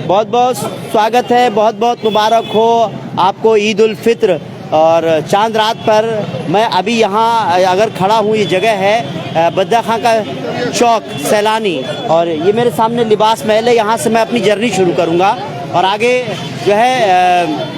बहुत बहुत स्वागत है, बहुत बहुत मुबारक हो आपको ईद उल फित्र। और चांद रात पर मैं अभी यहाँ अगर खड़ा हूँ, ये जगह है बद्दा खां का चौक सैलानी, और ये मेरे सामने लिबास महल है। यहाँ से मैं अपनी जर्नी शुरू करूँगा और आगे जो है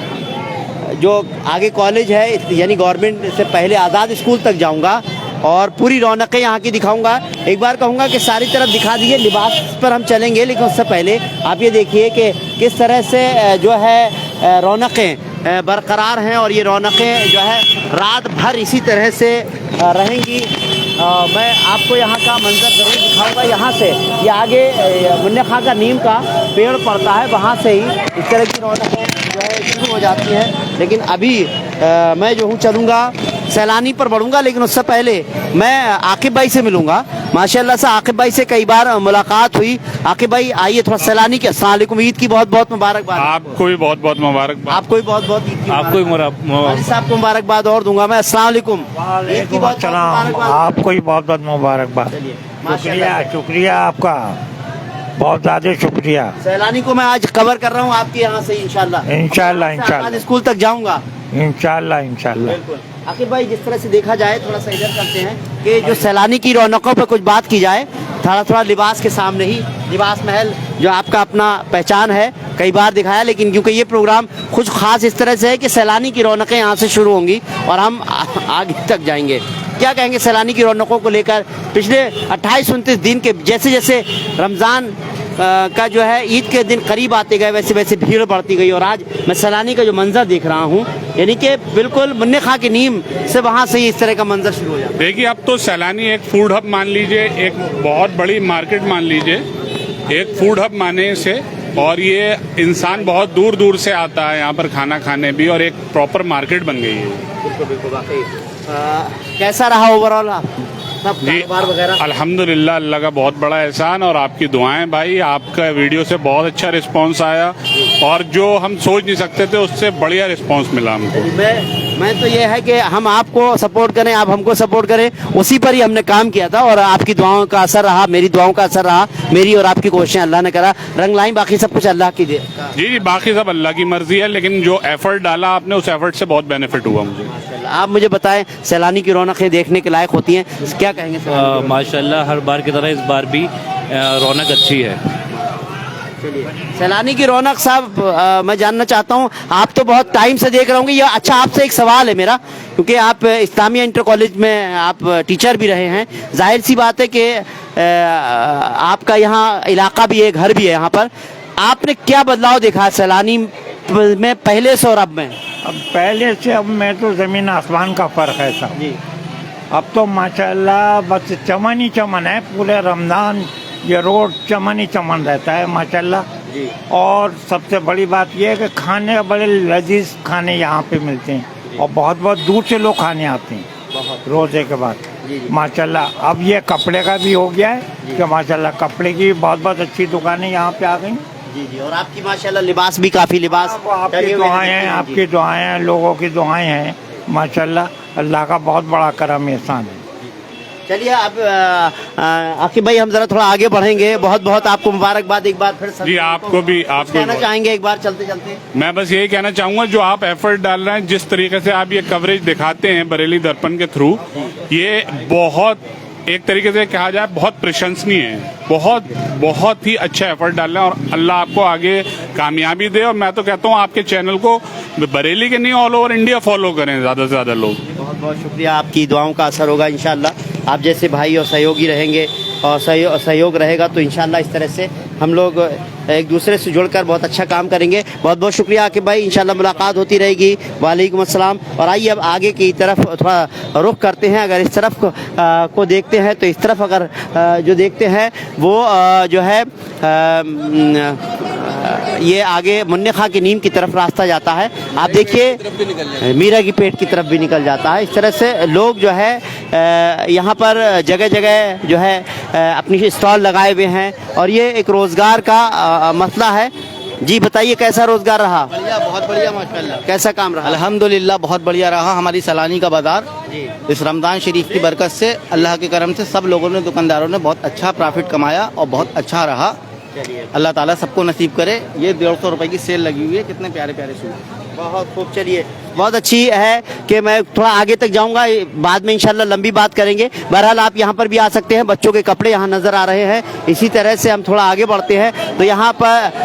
जो आगे कॉलेज है यानी गवर्नमेंट से पहले आज़ाद स्कूल तक जाऊँगा और पूरी रौनकें यहाँ की दिखाऊंगा। एक बार कहूँगा कि सारी तरफ दिखा दीजिए, लिबास पर हम चलेंगे, लेकिन उससे पहले आप ये देखिए कि किस तरह से जो है रौनकें बरकरार हैं और ये रौनकें जो है रात भर इसी तरह से रहेंगी। मैं आपको यहाँ का मंजर ज़रूर दिखाऊंगा। यहाँ से ये आगे मुन्ने खां का नीम का पेड़ पड़ता है, वहाँ से ही इस तरह की रौनकें जो है शुरू हो जाती हैं। लेकिन अभी मैं जो हूँ चलूँगा सैलानी पर बढ़ूंगा, लेकिन उससे पहले मैं आकिब भाई से मिलूंगा। माशाल्लाह से आकिब भाई से कई बार मुलाकात हुई। आकिब भाई आइए थोड़ा सैलानी के अस्सलाम वालेकुम, ईद की बहुत बहुत मुबारकबाद। आपको भी बहुत बहुत मुबारकबाद। आपको भी बहुत बहुत ईद की आपको भी साहब को मुबारकबाद और दूंगा मैं। अस्सलाम वालेकुम। ईद की बहुत आपको भी बहुत बहुत मुबारकबाद। शुक्रिया शुक्रिया आपका, बहुत ज़्यादा शुक्रिया। सैलानी को मैं आज कवर कर रहा हूँ आपके यहाँ से इंशाल्लाह इंशाल्लाह स्कूल तक जाऊँगा इंशाल्लाह। आकिब भाई जिस तरह से देखा जाए, थोड़ा सा इधर करते हैं कि जो सैलानी की रौनकों पर कुछ बात की जाए, थोड़ा लिबास के सामने ही लिबास महल जो आपका अपना पहचान है, कई बार दिखाया, लेकिन क्योंकि ये प्रोग्राम कुछ खास इस तरह से है कि सैलानी की रौनकें यहाँ से शुरू होंगी और हम आगे तक जाएंगे। क्या कहेंगे सैलानी की रौनकों को लेकर? पिछले 28-29 दिन के जैसे जैसे रमज़ान का जो है ईद के दिन करीब आते गए, वैसे वैसे भीड़ बढ़ती गई और आज मैं सैलानी का जो मंजर देख रहा हूँ, यानी कि बिल्कुल मुन्ने खां की नीम से वहाँ से ही इस तरह का मंजर शुरू हो जाता है। देखिए, अब तो सैलानी एक फूड हब मान लीजिए, एक बहुत बड़ी मार्केट मान लीजिए, एक फूड हब माने से, और ये इंसान बहुत दूर दूर से आता है यहाँ पर खाना खाने भी, और एक प्रॉपर मार्केट बन गई है। बिल्कुल वाकई। कैसा रहा ओवरऑल सब कारोबार वगैरह? अल्हम्दुलिल्लाह, अल्लाह का बहुत बड़ा एहसान और आपकी दुआएं भाई। आपका वीडियो से बहुत अच्छा रिस्पांस आया और जो हम सोच नहीं सकते थे उससे बढ़िया रिस्पांस मिला हमको। मैं तो ये है कि हम आपको सपोर्ट करें, आप हमको सपोर्ट करें, उसी पर ही हमने काम किया था और आपकी दुआओं का असर रहा, मेरी दुआओं का असर रहा, मेरी और आपकी कोशिशें अल्लाह ने करा रंग लाई। बाकी सब कुछ अल्लाह की दे। जी, बाकी सब अल्लाह की मर्जी है, लेकिन जो एफर्ट डाला आपने उस एफर्ट से बहुत बेनिफिट हुआ मुझे। आप मुझे बताएं, सैलानी की रौनकें देखने के लायक होती हैं, क्या कहेंगे? माशाल्लाह, हर बार की तरह इस बार भी रौनक अच्छी है। सैलानी की रौनक साहब, मैं जानना चाहता हूँ, आप तो बहुत टाइम से देख रहे होंगे। ये अच्छा, आपसे एक सवाल है मेरा, क्योंकि आप इस्लामिया इंटर कॉलेज में आप टीचर भी रहे हैं, जाहिर सी बात है कि आपका यहाँ इलाका भी है, घर भी है यहाँ पर। आपने क्या बदलाव देखा सैलानी में पहले से और अब में? अब पहले से अब में तो ज़मीन आसमान का फ़र्क है साहब जी। अब तो माशाल्लाह बस चमन ही चमन है, पूरे रमज़ान ये रोड चमन ही चमन रहता है माशाल्लाह जी। और सबसे बड़ी बात यह है कि खाने बड़े लजीज खाने यहाँ पे मिलते हैं और बहुत बहुत दूर से लोग खाने आते हैं रोज़े के बाद माशाल्लाह। अब ये कपड़े का भी हो गया है कि माशाल्लाह कपड़े की बहुत बहुत अच्छी दुकानें यहाँ पे आ गई। जी। और आपकी माशाल्लाह लिबास भी काफ़ी लिबास, आपकी दुआएं हैं, आपकी दुआएं हैं, लोगों की दुआएं हैं माशाल्लाह। अल्लाह का बहुत बड़ा करम एहसान है। चलिए अब आकिब भाई हम जरा थोड़ा आगे बढ़ेंगे। बहुत बहुत आपको मुबारकबाद एक बार फिर। जी, आपको भी। आप कहना चाहेंगे एक बार चलते चलते? मैं बस यही कहना चाहूंगा, जो आप एफर्ट डाल रहे हैं, जिस तरीके से आप ये कवरेज दिखाते हैं बरेली दर्पण के थ्रू, ये बहुत एक तरीके से कहा जाए बहुत प्रशंसनीय है। बहुत ही अच्छा एफर्ट डाल रहे हैं और अल्लाह आपको आगे कामयाबी दे। और मैं तो कहता हूँ आपके चैनल को बरेली के नहीं, ऑल ओवर इंडिया फॉलो करें ज़्यादा से ज़्यादा लोग। बहुत बहुत शुक्रिया, आपकी दुआओं का असर होगा इंशाल्लाह। आप जैसे भाई और सहयोगी रहेंगे और सहयोग रहेगा तो इंशाल्लाह इस तरह से हम लोग एक दूसरे से जुड़कर बहुत अच्छा काम करेंगे। बहुत बहुत शुक्रिया आकिब भाई, इंशाल्लाह मुलाकात होती रहेगी। वालेकुम अस्सलाम। और आइए अब आगे की तरफ थोड़ा रुख करते हैं। अगर इस तरफ को देखते हैं तो इस तरफ अगर जो देखते हैं वो जो है ये आगे मुन्ने खां की नीम की तरफ रास्ता जाता है। आप देखिए मीरा की पेट की तरफ भी निकल जाता है। इस तरह से लोग जो है यहाँ पर जगह जगह जो है अपनी स्टॉल लगाए हुए हैं और ये एक रोज़गार का मसला है। जी बताइए, कैसा रोज़गार रहा? बढ़िया, बहुत बढ़िया माशाल्लाह। कैसा काम रहा? अल्हम्दुलिल्लाह बहुत बढ़िया रहा। हमारी सैलानी का बाजार इस रमज़ान शरीफ की बरकत से, अल्लाह के करम से सब लोगों ने, दुकानदारों ने बहुत अच्छा प्रॉफिट कमाया और बहुत अच्छा रहा। अल्लाह ताला सबको नसीब करे। ये 150 रुपए की सेल लगी हुई है, कितने प्यारे प्यारे सूट। बहुत खूब। चलिए, बहुत अच्छी है कि मैं थोड़ा आगे तक जाऊंगा, बाद में इंशाल्लाह लंबी बात करेंगे। बहरहाल आप यहाँ पर भी आ सकते हैं, बच्चों के कपड़े यहाँ नजर आ रहे हैं। इसी तरह से हम थोड़ा आगे बढ़ते हैं तो यहाँ पर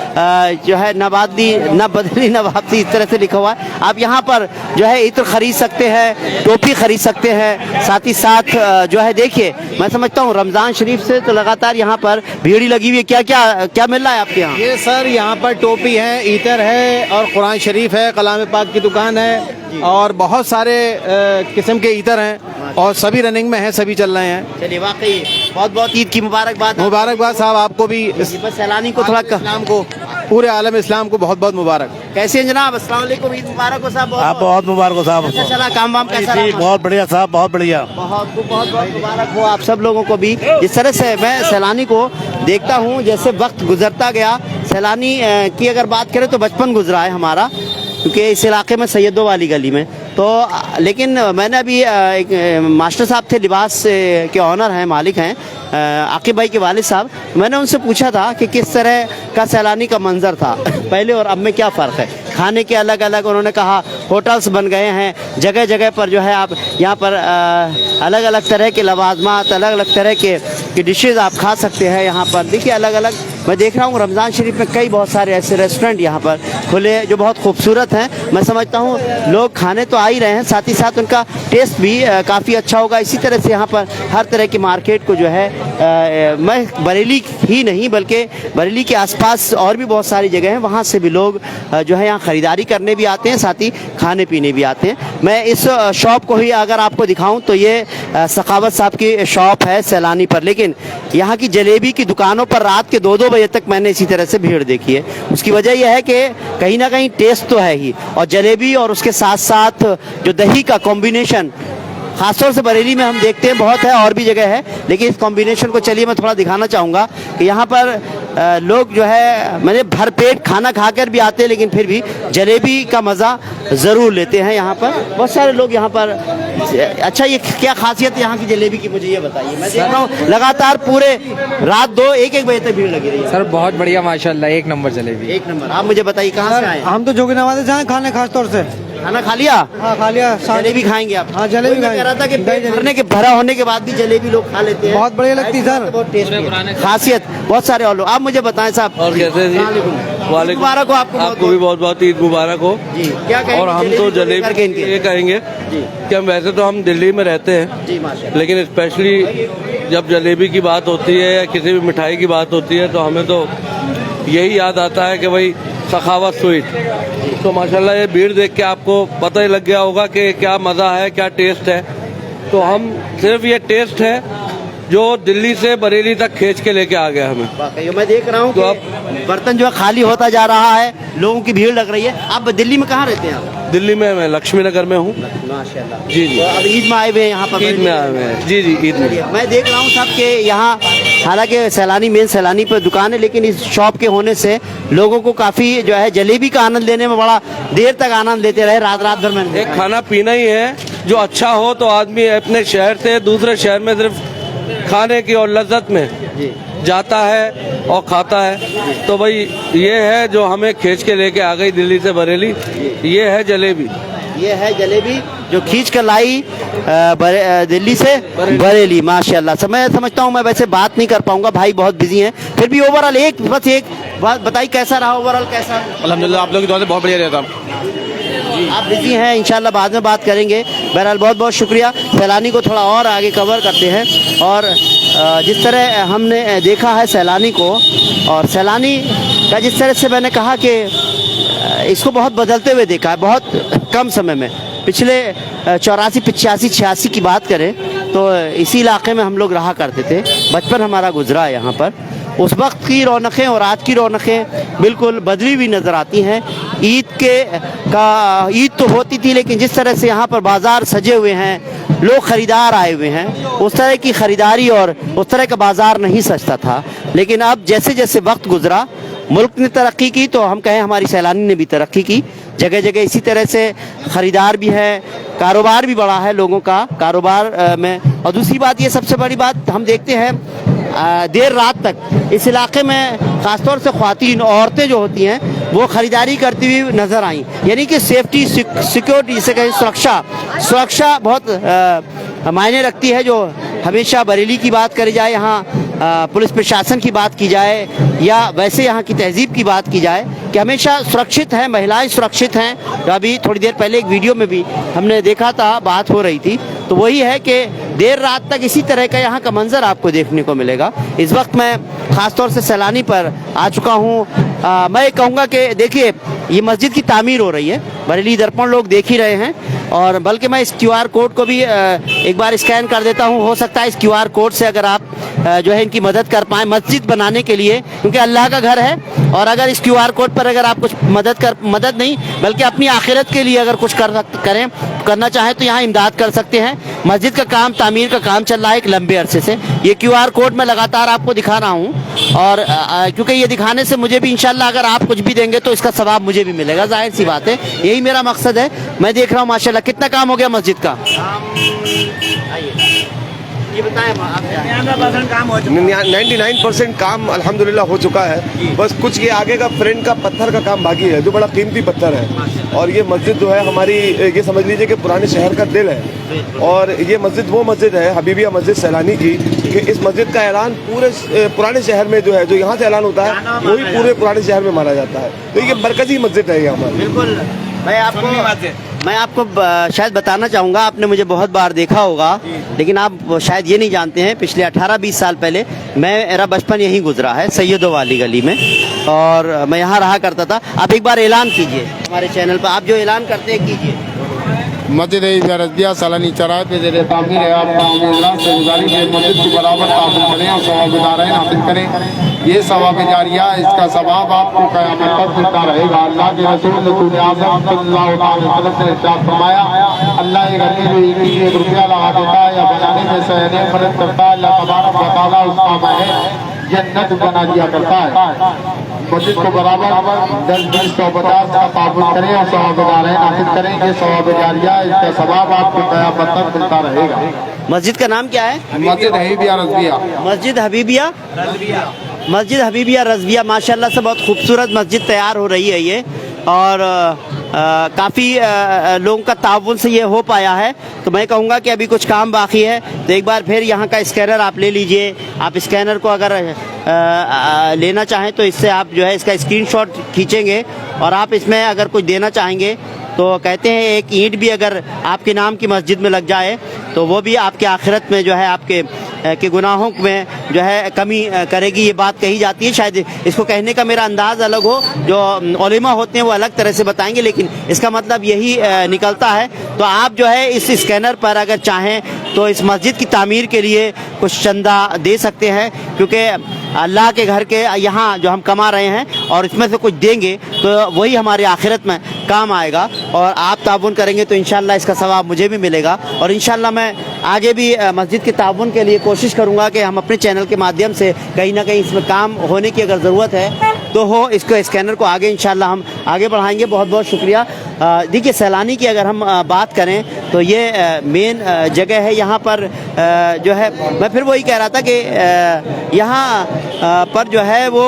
जो है नवाबदी न बदली नवाबदी इस तरह से लिखा हुआ है। आप यहाँ पर जो है इत्र खरीद सकते हैं, टोपी खरीद सकते हैं। साथ ही साथ जो है देखिए, मैं समझता हूँ रमजान शरीफ से तो लगातार यहाँ पर भीड़ ही लगी हुई है। क्या क्या क्या मिल रहा है आपके यहाँ? ये सर यहाँ पर टोपी है, ईतर है और कुरान शरीफ है, कलाम पाक की दुकान है और बहुत सारे किस्म के ईतर हैं और सभी रनिंग में हैं, सभी चल रहे हैं। चलिए, वाकई बहुत बहुत ईद की मुबारकबाद। मुबारकबाद साहब आपको भी, बस सैलानी को थोड़ा इस्लाम को, पूरे आलम इस्लाम को बहुत बहुत मुबारक। कैसे हैं जनाब? अस्सलाम वालेकुम, ईद मुबारक हो साहब। आप बहुत मुबारक हो साहब। कैसा चला काम वाम, कैसा जी, रहा? बहुत बढ़िया साहब, बहुत बढ़िया। बहुत बहुत बहुत मुबारक हो आप सब लोगों को भी। जिस तरह से मैं सैलानी को देखता हूँ, जैसे वक्त गुजरता गया, सैलानी की अगर बात करें तो बचपन गुजरा है हमारा, क्योंकि इस इलाके में सैयदों वाली गली में तो। लेकिन मैंने अभी एक मास्टर साहब थे, लिबास के ऑनर हैं, मालिक हैं, आकिब भाई के वालिद साहब। मैंने उनसे पूछा था कि किस तरह का सैलानी का मंजर था पहले और अब में, क्या फ़र्क है। खाने के अलग अलग उन्होंने कहा होटल्स बन गए हैं, जगह जगह पर जो है आप यहाँ पर अलग अलग तरह के लवाजमात, अलग अलग तरह के डिशेज़ आप खा सकते हैं यहाँ पर। देखिए अलग अलग, मैं देख रहा हूँ रमज़ान शरीफ में कई बहुत सारे ऐसे रेस्टोरेंट यहाँ पर खुले जो बहुत खूबसूरत हैं। मैं समझता हूँ लोग खाने तो आ ही रहे हैं, साथ ही साथ उनका टेस्ट भी काफ़ी अच्छा होगा। इसी तरह से यहाँ पर हर तरह की मार्केट को जो है मैं बरेली ही नहीं बल्कि बरेली के आसपास और भी बहुत सारी जगह हैं, वहाँ से भी लोग जो है यहाँ ख़रीदारी करने भी आते हैं, साथ ही खाने पीने भी आते हैं। मैं इस शॉप को ही अगर आपको दिखाऊं तो ये सखावत साहब की शॉप है सैलानी पर, लेकिन यहाँ की जलेबी की दुकानों पर रात के 2-2 बजे तक मैंने इसी तरह से भीड़ देखी है। उसकी वजह यह है कि कहीं ना कहीं टेस्ट तो है ही, और जलेबी और उसके साथ साथ जो दही का कॉम्बिनेशन खासतौर से बरेली में हम देखते हैं, बहुत है और भी जगह है, लेकिन इस कॉम्बिनेशन को चलिए मैं थोड़ा दिखाना चाहूँगा कि यहाँ पर लोग जो है मैंने भरपेट खाना खाकर भी आते हैं, लेकिन फिर भी जलेबी का मज़ा ज़रूर लेते हैं। यहाँ पर बहुत सारे लोग यहाँ पर। अच्छा, ये क्या खासियत है यहाँ की जलेबी की, मुझे ये बताइए। मैं देख रहा हूँ लगातार पूरे रात 2-1 बजे तक भीड़ लगी रही है। सर बहुत बढ़िया, माशाल्लाह, एक नंबर जलेबी। एक नंबर। आप मुझे बताइए कहाँ से आए? हम तो जोगी नवाज़ से आए खाने, खास तौर से। खाना खा लिया? हाँ खा लिया। जलेबी खाएंगे आप? हाँ जलेबी कह रहा था कि पेट भरने के भरा होने के बाद भी जलेबी लोग खा लेते हैं, बहुत बढ़िया लगती है सर, बहुत टेस्टी है। खासियत बहुत सारे और लोग। आप मुझे बताएं साहब। और कैसे जी? वालेकुम मुबारक हो आपको। आपको भी बहुत बहुत ईद मुबारक हो जी। क्या कहेंगे? और हम तो जलेबी ये कहेंगे जी कि हम वैसे तो हम दिल्ली में रहते हैं जी, माशाल्लाह, लेकिन लेकिन स्पेशली जब जलेबी की बात होती है या किसी भी मिठाई की बात होती है तो हमें तो यही याद आता है कि भाई सखावत स्वीट। तो माशाल्लाह ये भीड़ देख के आपको पता ही लग गया होगा कि क्या मज़ा है, क्या टेस्ट है। तो हम सिर्फ ये टेस्ट है जो दिल्ली से बरेली तक खींच के लेके आ गया हमें। वाकई मैं देख रहा हूँ तो कि बर्तन जो है खाली होता जा रहा है, लोगों की भीड़ लग रही है। आप दिल्ली में कहाँ रहते हैं आप? दिल्ली में मैं लक्ष्मी नगर में हूँ। माशाल्लाह। जी जी, तो अब ईद में आए हुए हैं यहाँ पर? ईद में आए हुए हैं। जी जी, ईद में। मैं देख रहा हूँ साहब कि यहाँ हालांकि सैलानी मेन सैलानी पर दुकान है, लेकिन इस शॉप के होने से लोगों को काफ़ी जो है जलेबी का आनंद लेने में बड़ा देर तक आनंद लेते रहे, रात रात भर में। एक खाना पीना ही है जो अच्छा हो तो आदमी अपने शहर से दूसरे शहर में सिर्फ खाने की और लज्जत में जाता है और खाता है। तो भाई ये है जो हमें खींच के लेके आ गई दिल्ली से बरेली, ये है जलेबी। ये है जलेबी जो खींच कर लाई दिल्ली से बरेली। माशाल्लाह। सब मैं समझता हूँ, मैं वैसे बात नहीं कर पाऊंगा, भाई बहुत बिजी हैं, फिर भी ओवरऑल एक बात बताइए, कैसा रहा ओवरऑल? कैसा? अल्हम्दुलिल्लाह, आप लोग की दुआ से बहुत बढ़िया रहता। आप बिजी हैं, इंशाल्लाह बाद में बात करेंगे। बहरहाल बहुत बहुत शुक्रिया। सैलानी को थोड़ा और आगे कवर करते हैं, और जिस तरह हमने देखा है सैलानी को, और सैलानी का जिस तरह से मैंने कहा कि इसको बहुत बदलते हुए देखा है बहुत कम समय में। पिछले 84, 85, 86 की बात करें तो इसी इलाके में हम लोग रहा करते थे, बचपन हमारा गुजरा है यहाँ पर। उस वक्त की रौनकें और आज की रौनकें बिल्कुल बदली हुई नज़र आती हैं। ईद तो होती थी, लेकिन जिस तरह से यहाँ पर बाज़ार सजे हुए हैं, लोग ख़रीदार आए हुए हैं, उस तरह की ख़रीदारी और उस तरह का बाज़ार नहीं सजता था। लेकिन अब जैसे जैसे वक्त गुजरा, मुल्क ने तरक्की की, तो हम कहें हमारी सैलानी ने भी तरक्की की। जगह जगह इसी तरह से ख़रीदार भी है, कारोबार भी बढ़ा है, लोगों का कारोबार में और दूसरी बात, ये सबसे बड़ी बात हम देखते हैं देर रात तक इस इलाके में ख़ासतौर से ख़वातीन औरतें जो होती हैं वो ख़रीदारी करती हुई नज़र आईं। यानी कि सेफ्टी सिक्योरिटी जिसे कहें, सुरक्षा बहुत मायने रखती है। जो हमेशा बरेली की बात करी जाए, यहाँ पुलिस प्रशासन की बात की जाए या वैसे यहाँ की तहजीब की बात की जाए कि हमेशा सुरक्षित हैं, महिलाएं सुरक्षित हैं। तो अभी थोड़ी देर पहले एक वीडियो में भी हमने देखा था, बात हो रही थी, तो वही है कि देर रात तक इसी तरह का यहाँ का मंजर आपको देखने को मिलेगा। इस वक्त मैं ख़ासतौर से सैलानी पर आ चुका हूँ। मैं कहूँगा कि देखिए, ये मस्जिद की तामीर हो रही है, बरेली दर्पण लोग देख ही रहे हैं, और बल्कि मैं इस QR कोड को भी एक बार स्कैन कर देता हूँ। हो सकता है इस QR कोड से अगर आप जो है इनकी मदद कर पाएँ मस्जिद बनाने के लिए, क्योंकि अल्लाह का घर है, और अगर इस QR कोड पर अगर आप कुछ मदद नहीं बल्कि अपनी आखिरत के लिए अगर कुछ करना चाहें तो यहाँ इमदाद कर सकते हैं। मस्जिद का काम, तामीर का काम चल रहा है एक लंबे अरसे से। ये QR कोड मैं लगातार आपको दिखा रहा हूँ, और क्योंकि ये दिखाने से मुझे भी इंशाल्लाह अगर आप कुछ भी देंगे तो इसका सवाब मुझे भी मिलेगा, जाहिर सी बात है, यही मेरा मकसद है। मैं देख रहा हूँ माशाल्लाह कितना काम हो गया मस्जिद का। ये बताएं आप, 99% काम अल्हम्दुलिल्लाह हो चुका है। बस कुछ ये आगे का फ्रंट का पत्थर का काम बाकी है, जो बड़ा कीमती पत्थर है। और ये मस्जिद जो है हमारी, ये समझ लीजिए कि पुराने शहर का दिल है। और ये मस्जिद वो मस्जिद है हबीबिया मस्जिद सैलानी की, कि इस मस्जिद का ऐलान पूरे पुराने शहर में जो है, जो यहाँ से ऐलान होता है वही पूरे पुराने शहर में माना जाता है। तो ये मरकजी मस्जिद है ये हमारी। बिल्कुल। मैं आपको शायद बताना चाहूँगा, आपने मुझे बहुत बार देखा होगा, लेकिन आप शायद ये नहीं जानते हैं, पिछले 18-20 साल पहले मेरा बचपन यहीं गुजरा है, सैयदों वाली गली में, और मैं यहाँ रहा करता था। आप एक बार ऐलान कीजिए हमारे चैनल पर, आप जो ऐलान करते हैं कीजिए। मस्जिद रज़िया सलानी चराय पे ज़ेरे तामीर है। आप से गुजारिश है मस्जिद के बराबर ताबून करें और सवाब-ए-दारैन हासिल करें। ये सवाब-ए-जारिया, इसका सवाब आपको क़यामत तक मिलता रहेगा। अल्लाह के रसूल रसूल आज़म सल्लल्लाहु अलैहि वसल्लम ने इरशाद फरमाया, अल्लाह एक आदमी जो एक रुपया लगा देता है या बनाने में सहने मदद करता है, अल्लाह तबारक व तआला उसका महल जन्नत बना दिया करता है। मस्जिद को बराबर 10, 20, 150 का ताबून करें और सवाब-ए-दारैन हासिल करें। ये सवाब-ए-जारिया, इसका सवाब आपको क़यामत तक मिलता रहेगा। मस्जिद का नाम क्या है? मस्जिद हबीबिया रज़विया। मस्जिद हबीबिया मस्जिद हबीबिया रज़विया। माशाल्लाह से बहुत खूबसूरत मस्जिद तैयार हो रही है ये, और काफ़ी लोगों का ताउन से ये हो पाया है। तो मैं कहूँगा कि अभी कुछ काम बाकी है, तो एक बार फिर यहाँ का स्कैनर आप ले लीजिए। आप स्कैनर को अगर लेना चाहें तो इससे आप जो है इसका स्क्रीनशॉट खींचेंगे, और आप इसमें अगर कुछ देना चाहेंगे तो कहते हैं एक ईंट भी अगर आपके नाम की मस्जिद में लग जाए तो वो भी आपके आखिरत में जो है आपके के गुनाहों में जो है कमी करेगी, ये बात कही जाती है। शायद इसको कहने का मेरा अंदाज़ अलग हो, जो उलेमा होते हैं वो अलग तरह से बताएंगे, लेकिन इसका मतलब यही निकलता है। तो आप जो है इस स्कैनर पर अगर चाहें तो इस मस्जिद की तामीर के लिए कुछ चंदा दे सकते हैं, क्योंकि अल्लाह के घर के यहाँ जो हम कमा रहे हैं और इसमें से कुछ देंगे तो वही हमारे आखिरत में काम आएगा, और आप ताउन करेंगे तो इंशाल्लाह इसका सवाब मुझे भी मिलेगा। और इंशाल्लाह मैं आगे भी मस्जिद के ताउन के लिए कोशिश करूँगा कि हम अपने चैनल के माध्यम से कहीं ना कहीं इसमें काम होने की अगर ज़रूरत है तो हो, इसको स्कैनर को आगे इंशाल्लाह हम आगे बढ़ाएंगे। बहुत बहुत शुक्रिया। देखिए, सैलानी की अगर हम बात करें तो ये मेन जगह है। यहाँ पर जो है मैं फिर वही कह रहा था कि यहाँ पर जो है वो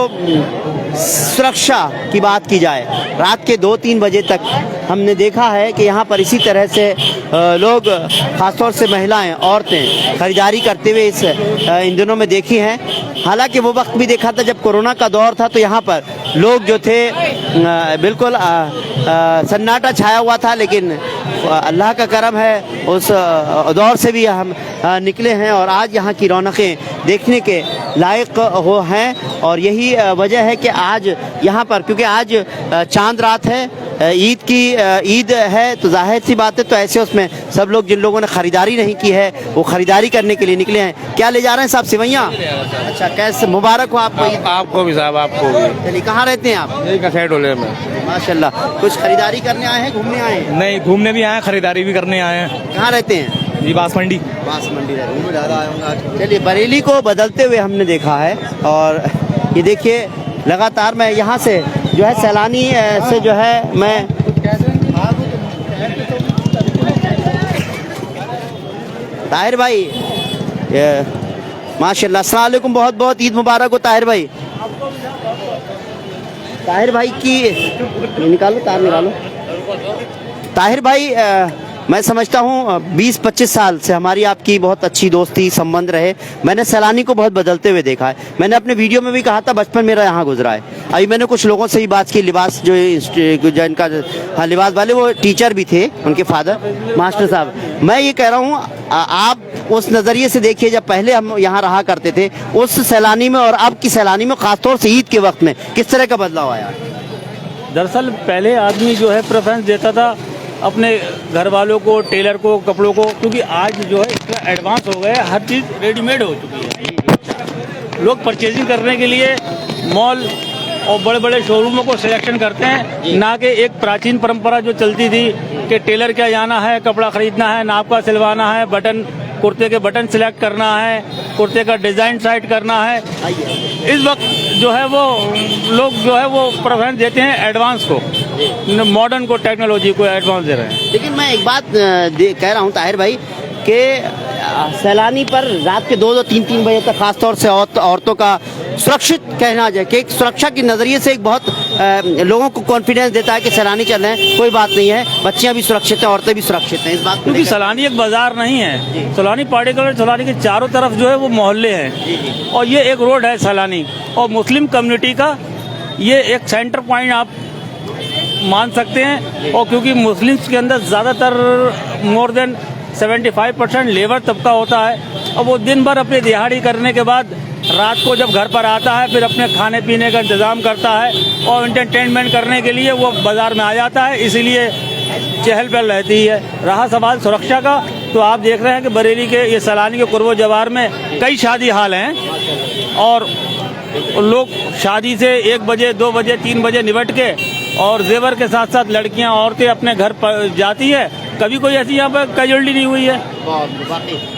सुरक्षा की बात की जाए, रात के 2-3 बजे तक हमने देखा है कि यहाँ पर इसी तरह से लोग, ख़ासतौर से महिलाएं, औरतें खरीदारी करते हुए इन दिनों में देखी हैं। हालांकि वो वक्त भी देखा था जब कोरोना का दौर था, तो यहाँ पर लोग जो थे बिल्कुल सन्नाटा छाया हुआ था, लेकिन अल्लाह का करम है उस दौर से भी हम निकले हैं और आज यहाँ की रौनकें देखने के लायक हो हैं। और यही वजह है कि आज यहाँ पर, क्योंकि आज चांद रात है, ईद है, तो जाहिर सी बात है, तो ऐसे उसमें सब लोग जिन लोगों ने ख़रीदारी नहीं की है वो ख़रीदारी करने के लिए निकले हैं। क्या ले जा रहे हैं साहब? सेवैयाँ। अच्छा, कैसे? मुबारक हो आपको। आपको भी साहब, आपको भी। चलिए, कहाँ रहते हैं आप? यही कसैटोले में। माशाल्लाह। कुछ खरीदारी करने आए हैं, घूमने आए हैं? नहीं, घूमने भी आए हैं, खरीदारी भी करने आए हैं। कहाँ रहते हैं? जी, बांस मंडी। बांस मंडी रहते हैं। ज़्यादा आए होंगे। चलिए, बरेली को बदलते हुए हमने देखा है, और ये देखिए लगातार मैं यहाँ से जो है सैलानी से जो है मैं ताहिर भाई माशाल्लाह। अस्सलाम वालेकुम, बहुत बहुत ईद मुबारक हो ताहिर भाई। ताहिर भाई की निकालो, तार निकालो। ताहिर भाई, मैं समझता हूँ 20-25 साल से हमारी आपकी बहुत अच्छी दोस्ती संबंध रहे। मैंने सैलानी को बहुत बदलते हुए देखा है। मैंने अपने वीडियो में भी कहा था बचपन मेरा यहाँ गुजरा है। अभी मैंने कुछ लोगों से ही बात की, लिबास जो इनका हाँ लिबास वाले, वो टीचर भी थे, उनके फादर मास्टर साहब। मैं ये कह रहा हूँ आप उस नज़रिए से देखिए, जब पहले हम यहाँ रहा करते थे उस सैलानी में और अब की सैलानी में, खासतौर से ईद के वक्त में किस तरह का बदलाव आया? दरअसल पहले आदमी जो है प्रेफरेंस देता था अपने घर वालों को, टेलर को, कपड़ों को, क्योंकि आज जो है इतना एडवांस हो गया है, हर चीज़ रेडीमेड हो चुकी है। लोग परचेजिंग करने के लिए मॉल और बड़े बड़े शोरूमों को सिलेक्शन करते हैं, ना कि एक प्राचीन परंपरा जो चलती थी कि टेलर क्या जाना है, कपड़ा खरीदना है, नाप का सिलवाना है, बटन कुर्ते के बटन सिलेक्ट करना है, कुर्ते का डिज़ाइन साइड करना है। इस वक्त जो है वो लोग जो है वो प्रेफरेंस देते हैं एडवांस को, मॉडर्न को, टेक्नोलॉजी को एडवांस दे रहे हैं। लेकिन मैं एक बात कह रहा हूँ ताहिर भाई कि सैलानी पर रात के 2-2, 3-3 बजे तक खासतौर से औरतों का सुरक्षित कहना जाए कि एक सुरक्षा के नज़रिए से एक बहुत लोगों को कॉन्फिडेंस देता है कि सैलानी चल रहे हैं, कोई बात नहीं है, बच्चियां भी सुरक्षित हैं, औरतें भी सुरक्षित हैं। इस बात क्योंकि सैलानी एक बाजार नहीं है। सैलानी पार्टिकुलर सैलानी के चारों तरफ जो है वो मोहल्ले हैं और ये एक रोड है सैलानी, और मुस्लिम कम्युनिटी का ये एक सेंटर पॉइंट आप मान सकते हैं। और क्योंकि मुस्लिम्स के अंदर ज़्यादातर मोर देन 75% लेबर तबका होता है, और वो दिन भर अपनी दिहाड़ी करने के बाद रात को जब घर पर आता है फिर अपने खाने पीने का इंतज़ाम करता है और एंटरटेनमेंट करने के लिए वो बाज़ार में आ जाता है, इसीलिए चहल पहल रहती है। रहा सवाल सुरक्षा का, तो आप देख रहे हैं कि बरेली के ये सैलानी के कुर्बो जवार में कई शादी हाल हैं और लोग शादी से 1 बजे, 2 बजे, 3 बजे निपट के और जेवर के साथ साथ लड़कियां, औरतें अपने घर पर जाती है। कभी कोई ऐसी यहाँ पर कैजुअल्टी नहीं हुई है।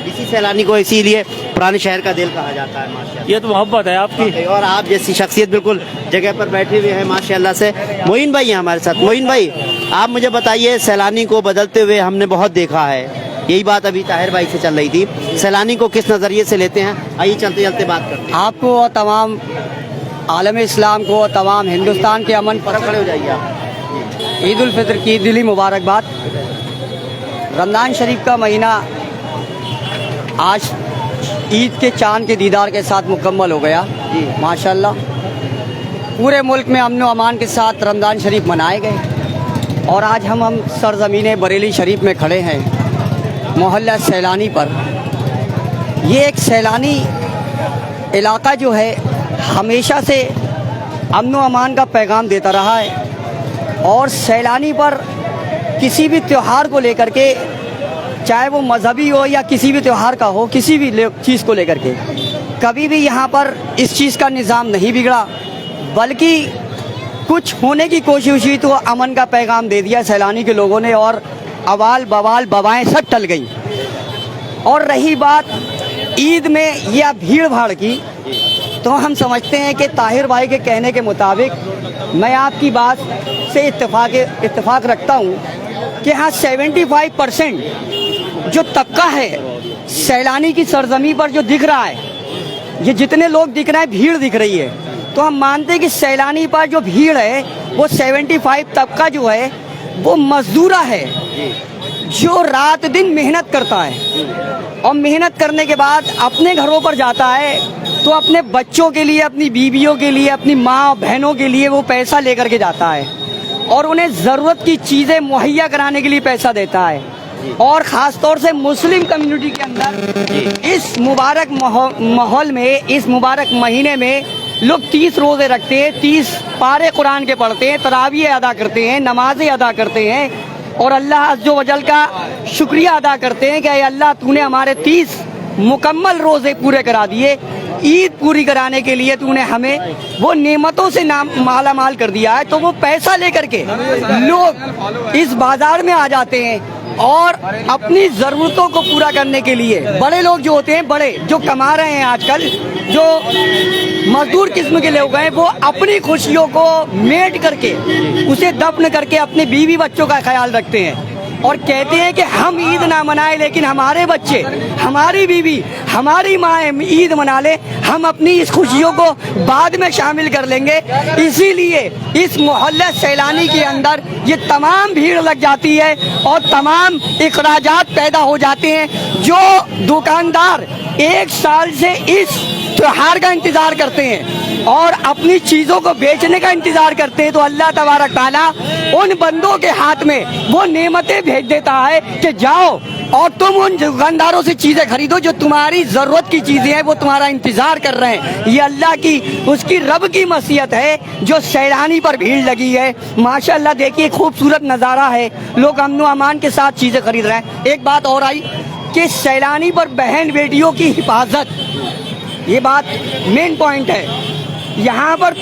इसी सैलानी को इसीलिए पुराने शहर का दिल कहा जाता है। माशाल्लाह, ये तो मोहब्बत है आपकी। और आप जैसी शख्सियत बिल्कुल जगह पर बैठे हुए हैं माशाल्लाह से। मोइन भाई हैं हमारे साथ। मोइन भाई, आप मुझे बताइए, सैलानी को बदलते हुए हमने बहुत देखा है, यही बात अभी ताहिर भाई से चल रही थी, सैलानी को किस नज़रिए से लेते हैं? आइए चलते चलते बात करते हैं। आपको और तमाम आलम इस्लाम को, तमाम हिंदुस्तान के अमन पर खड़े हो जाइए आप। ईद उल फितर की दिली मुबारकबाद। रमज़ान शरीफ का महीना आज ईद के चांद के दीदार के साथ मुकम्मल हो गया माशाल्लाह। पूरे मुल्क में अमन व अमान के साथ रमज़ान शरीफ मनाए गए और आज हम सरज़मीन बरेली शरीफ में खड़े हैं, मोहल्ला सैलानी पर। ये एक सैलानी इलाका जो है हमेशा से अमन व अमान का पैगाम देता रहा है और सैलानी पर किसी भी त्यौहार को लेकर के, चाहे वो मजहबी हो या किसी भी त्यौहार का हो, किसी भी चीज़ को लेकर के कभी भी यहाँ पर इस चीज़ का निज़ाम नहीं बिगड़ा, बल्कि कुछ होने की कोशिश हुई तो अमन का पैगाम दे दिया सैलानी के लोगों ने और अवाल बवाल बवाएँ सब टल गई। और रही बात ईद में या भीड़ भाड़ की, तो हम समझते हैं कि ताहिर भाई के कहने के मुताबिक मैं आपकी बात से इत्तेफाक रखता हूँ कि हाँ 75% जो तबका है सैलानी की सरजमी पर जो दिख रहा है, ये जितने लोग दिख रहे हैं, भीड़ दिख रही है, तो हम मानते हैं कि सैलानी पर जो भीड़ है वो 75 तबका जो है वो मजदूरा है, जो रात दिन मेहनत करता है और मेहनत करने के बाद अपने घरों पर जाता है तो अपने बच्चों के लिए, अपनी बीवियों के लिए, अपनी माँ बहनों के लिए वो पैसा लेकर के जाता है और उन्हें ज़रूरत की चीज़ें मुहैया कराने के लिए पैसा देता है। और ख़ास तौर से मुस्लिम कम्युनिटी के अंदर इस मुबारक माहौल में, इस मुबारक महीने में लोग 30 रोज़े रखते हैं, 30 पारे कुरान के पढ़ते हैं, तरावीह अदा करते हैं, नमाजें अदा करते हैं और अल्लाह अज़्ज़ो वजल का शुक्रिया अदा करते हैं कि अल्लाह तूने हमारे 30 मुकम्मल रोज़े पूरे करा दिए, ईद पूरी कराने के लिए तूने हमें वो नेमतों से माला माल कर दिया है। तो वो पैसा लेकर के लोग इस बाजार में आ जाते हैं और अपनी ज़रूरतों को पूरा करने के लिए, बड़े लोग जो होते हैं, बड़े जो कमा रहे हैं आजकल, जो मजदूर किस्म के लोग हैं, वो अपनी खुशियों को मेट करके, उसे दफन करके अपने बीवी बच्चों का ख्याल रखते हैं। और कहते हैं कि हम ईद ना मनाएं लेकिन हमारे बच्चे, हमारी बीवी, हमारी माँ ईद मना ले, हम अपनी इस खुशियों को बाद में शामिल कर लेंगे। इसीलिए इस मोहल्ले सैलानी के अंदर ये तमाम भीड़ लग जाती है और तमाम इखराजात पैदा हो जाते हैं। जो दुकानदार 1 साल से इस त्योहार का इंतजार करते हैं और अपनी चीजों को बेचने का इंतजार करते हैं, तो अल्लाह तबारक ताला उन बंदों के हाथ में वो नेमतें भेज देता है कि जाओ और तुम उन दुकानदारों से चीजें खरीदो जो तुम्हारी जरूरत की चीजें हैं, वो तुम्हारा इंतजार कर रहे हैं। ये अल्लाह की, उसकी रब की मसीहत है जो सैलानी पर भीड़ लगी है। माशाल्लाह देखिए खूबसूरत नज़ारा है, लोग अमन व अमान के साथ चीजें खरीद रहे हैं। एक बात और आई कि सैलानी पर बहन बेटियों की हिफाजत, ये बात मेन पॉइंट है। यहाँ पर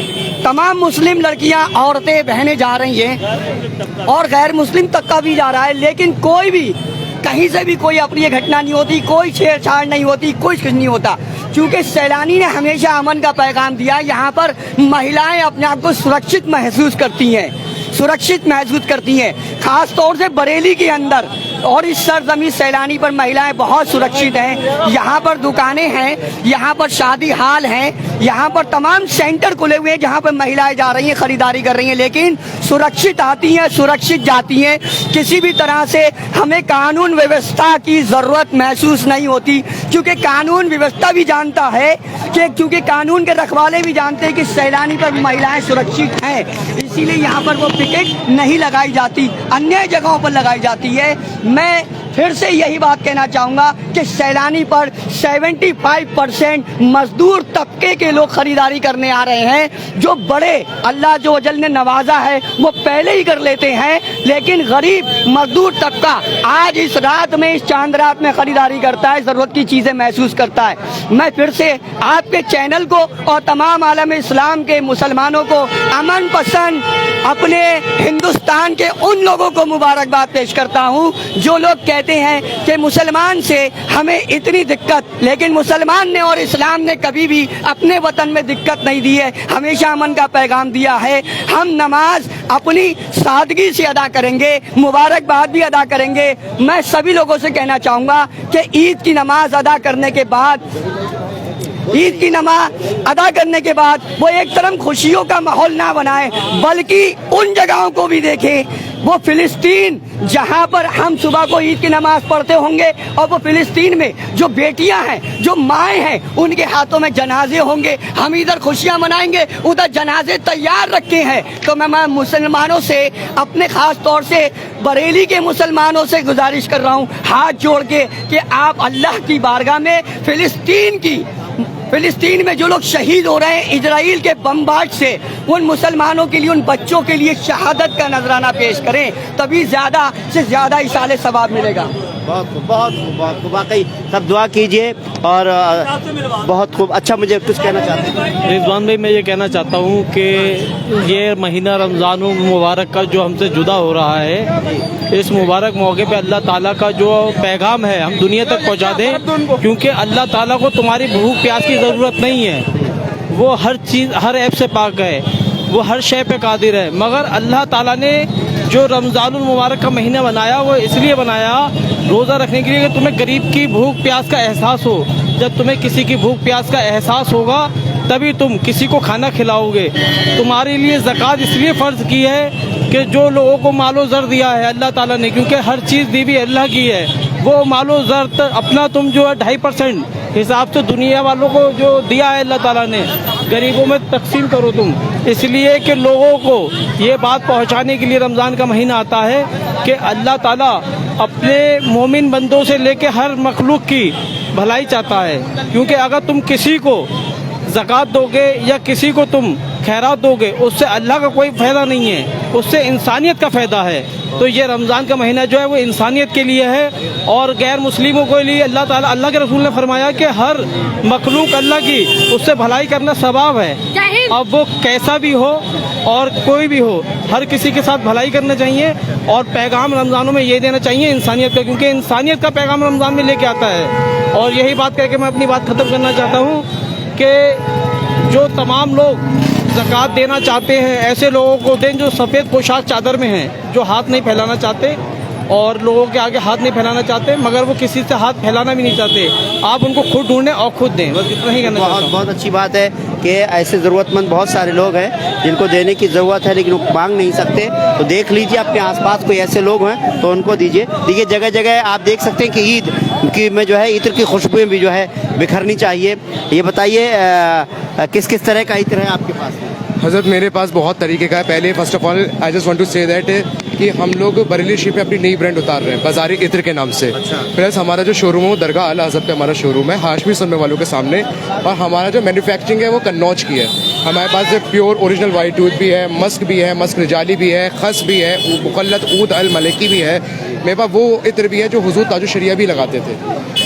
तमाम मुस्लिम लड़कियाँ, औरतें, बहनें जा रही हैं और गैर मुस्लिम तक का भी जा रहा है, लेकिन कोई भी कहीं से भी कोई अप्रिय घटना नहीं होती, कोई छेड़छाड़ नहीं होती, कुछ नहीं होता, क्योंकि सैलानी ने हमेशा अमन का पैगाम दिया। यहाँ पर महिलाएं अपने आप को सुरक्षित महसूस करती हैं, सुरक्षित महसूस करती हैं, खास तौर से बरेली के अंदर और इस सरजमी सैलानी पर महिलाएं बहुत सुरक्षित हैं। यहाँ पर दुकानें हैं, यहाँ पर शादी हाल हैं, यहाँ पर तमाम सेंटर खुले हुए हैं जहाँ पर महिलाएं जा रही हैं, खरीदारी कर रही हैं, लेकिन सुरक्षित आती हैं, सुरक्षित जाती हैं। किसी भी तरह से हमें कानून व्यवस्था की जरूरत महसूस नहीं होती, क्योंकि कानून व्यवस्था भी जानता है कि, क्योंकि कानून के रखवाले भी जानते हैं कि सैलानी पर महिलाएं सुरक्षित हैं, इसीलिए यहाँ पर वो पिकेट नहीं लगाई जाती, अन्य जगहों पर लगाई जाती है। मैं फिर से यही बात कहना चाहूँगा कि सैलानी पर 75% मजदूर तबके के लोग खरीदारी करने आ रहे हैं। जो बड़े अल्लाह जो अजल ने नवाजा है वो पहले ही कर लेते हैं, लेकिन गरीब मजदूर तबका आज इस रात में, इस चांद रात में खरीदारी करता है, ज़रूरत की चीज़ें महसूस करता है। मैं फिर से आपके चैनल को और तमाम आलम इस्लाम के मुसलमानों को, अमन पसंद अपने हिंदुस्तान के उन लोगों को मुबारकबाद पेश करता हूँ जो लोग कहते हैं कि मुसलमान से हमें इतनी दिक्कत, लेकिन मुसलमान ने और इस्लाम ने कभी भी अपने वतन में दिक्कत नहीं दी है, हमेशा अमन का पैगाम दिया है। हम नमाज अपनी सादगी से अदा करेंगे, मुबारकबाद भी अदा करेंगे। मैं सभी लोगों से कहना चाहूँगा कि ईद की नमाज अदा करने के बाद, ईद की नमाज अदा करने के बाद वो एक तरफ खुशियों का माहौल ना बनाए, बल्कि उन जगहों को भी देखें। वो फिलिस्तीन जहाँ पर हम सुबह को ईद की नमाज पढ़ते होंगे और वो फिलिस्तीन में जो बेटियां हैं, जो माएँ हैं, उनके हाथों में जनाजे होंगे। हम इधर खुशियाँ मनाएंगे, उधर जनाजे तैयार रखे हैं। तो मैं मुसलमानों से, अपने खास तौर से बरेली के मुसलमानों से गुजारिश कर रहा हूँ हाथ जोड़ के कि आप अल्लाह की बारगाह में फिलिस्तीन में जो लोग शहीद हो रहे हैं इजराइल के बमबार्ड से, उन मुसलमानों के लिए, उन बच्चों के लिए शहादत का नजराना पेश करें, तभी ज्यादा से ज्यादा इसाले सवाब मिलेगा। बहुत खूब, वाकई सब दुआ कीजिए और बहुत खूब। अच्छा, मुझे कुछ कहना चाहते हैं रिजवान भाई? मैं ये कहना चाहता हूँ कि ये महीना रमज़ान मुबारक का जो हमसे जुदा हो रहा है, इस मुबारक मौके पे अल्लाह ताला का जो पैगाम है हम दुनिया तक पहुँचा दें, क्योंकि अल्लाह ताला को तुम्हारी भूख प्यास की ज़रूरत नहीं है। वो हर चीज़, हर ऐप से पाक है, वो हर शय पे कादिर है। मगर अल्लाह ताला ने जो रमज़ानुल मुबारक का महीना बनाया वो इसलिए बनाया, रोज़ा रखने के लिए कि तुम्हें गरीब की भूख प्यास का एहसास हो। जब तुम्हें किसी की भूख प्यास का एहसास होगा तभी तुम किसी को खाना खिलाओगे। तुम्हारे लिए ज़कात इसलिए फ़र्ज़ की है कि जो लोगों को मालो ज़र दिया है अल्लाह ताला ने, क्योंकि हर चीज़ दी भी अल्लाह की है, वो मालो ज़र अपना तुम जो है 2.5% हिसाब से दुनिया वालों को जो दिया है अल्लाह ताला ने, गरीबों में तकसीम करो तुम। इसलिए कि लोगों को ये बात पहुंचाने के लिए रमज़ान का महीना आता है कि अल्लाह ताला अपने मोमिन बंदों से लेके हर मखलूक की भलाई चाहता है। क्योंकि अगर तुम किसी को ज़कात दोगे या किसी को तुम खैरात दोगे, उससे अल्लाह का कोई फ़ायदा नहीं है, उससे इंसानियत का फ़ायदा है। तो ये रमज़ान का महीना जो है वो इंसानियत के लिए है और गैर मुस्लिमों के लिए अल्लाह ताला, अल्लाह के रसूल ने फरमाया कि हर मखलूक अल्लाह की, उससे भलाई करना सवाब है। अब वो कैसा भी हो और कोई भी हो, हर किसी के साथ भलाई करना चाहिए और पैगाम रमज़ानों में ये देना चाहिए इंसानियत का, क्योंकि इंसानियत का पैगाम रमज़ान में लेके आता है। और यही बात कह के मैं अपनी बात ख़त्म करना चाहता हूँ कि जो तमाम लोग ज़कात देना चाहते हैं ऐसे लोगों को दें जो सफ़ेद पोशाक चादर में हैं, जो हाथ नहीं फैलाना चाहते, और लोगों के आगे हाथ नहीं फैलाना चाहते, मगर वो किसी से हाथ फैलाना भी नहीं चाहते। आप उनको खुद ढूंढें और खुद दें, बस इतना ही कहना चाहता हूँ। बहुत अच्छी बात है कि ऐसे ज़रूरतमंद बहुत सारे लोग हैं जिनको देने की ज़रूरत है लेकिन वो मांग नहीं सकते। तो देख लीजिए अपने आसपास कोई ऐसे लोग हैं तो उनको दीजिए। देखिए जगह जगह आप देख सकते हैं कि ईद की में जो है इत्र की खुशबुएं भी जो है बिखरनी चाहिए। ये बताइए किस किस तरह का इत्र है आपके पास? हज़रत मेरे पास बहुत तरीके का है। पहले first of all I just want to say that कि हम लोग बरेली शरीफ पे अपनी नई ब्रांड उतार रहे हैं बाजारी इत्र के नाम से। प्लस हमारा जो शोरूम है वो दरगाह आला हज़रत पे हमारा शोरूम है, हाशमी सुनने वालों के सामने। और हमारा जो मैन्युफैक्चरिंग है वो कन्नौज की है। हमारे पास प्योर ओरिजिनल वाइट टूथ भी है, मस्क रिजाली भी है, खस भी है, मुकल्लत ऊद अल मलिकी भी है। मेरे पास वो इत्र भी है जो हुजूर ताजु शरिया भी लगाते थे।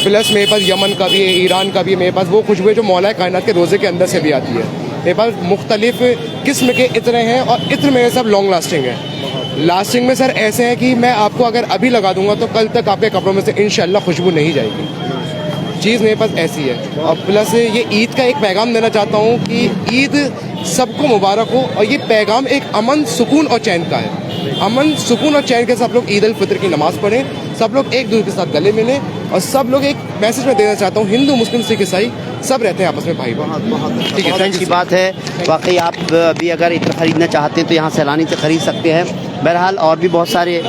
प्लस मेरे पास यमन का भी है, ईरान का भी है। मेरे पास वो खुशबू जो मौला कायनात के रोज़े के अंदर से भी आती है। मेरे पास मुख्तलिफ किस्म के इत्र हैं और इत्र मेरे सब लॉन्ग लास्टिंग है। लास्टिंग में सर ऐसे हैं कि मैं आपको अगर अभी लगा दूंगा तो कल तक आपके कपड़ों में से इंशाल्लाह खुशबू नहीं जाएगी। चीज़ मेरे पास ऐसी है। और प्लस ये ईद का एक पैगाम देना चाहता हूँ कि ईद सबको मुबारक हो। और ये पैगाम एक अमन, सुकून और चैन का है। अमन, सुकून और चैन के साथ सब लोग ईद उल फितर की नमाज़ पढ़ें, सब लोग एक दूसरे के साथ गले मिलें। और सब लोग एक मैसेज में देना चाहता हूँ, हिंदू मुस्लिम सिख ईसाई सब रहते हैं आपस में भाई बहन। ठीक है, बहुत अच्छी बात है। वाकई आप भी अगर इत्र ख़रीदना चाहते हैं तो यहाँ सैलानी से ख़रीद सकते हैं। बहरहाल और भी बहुत सारे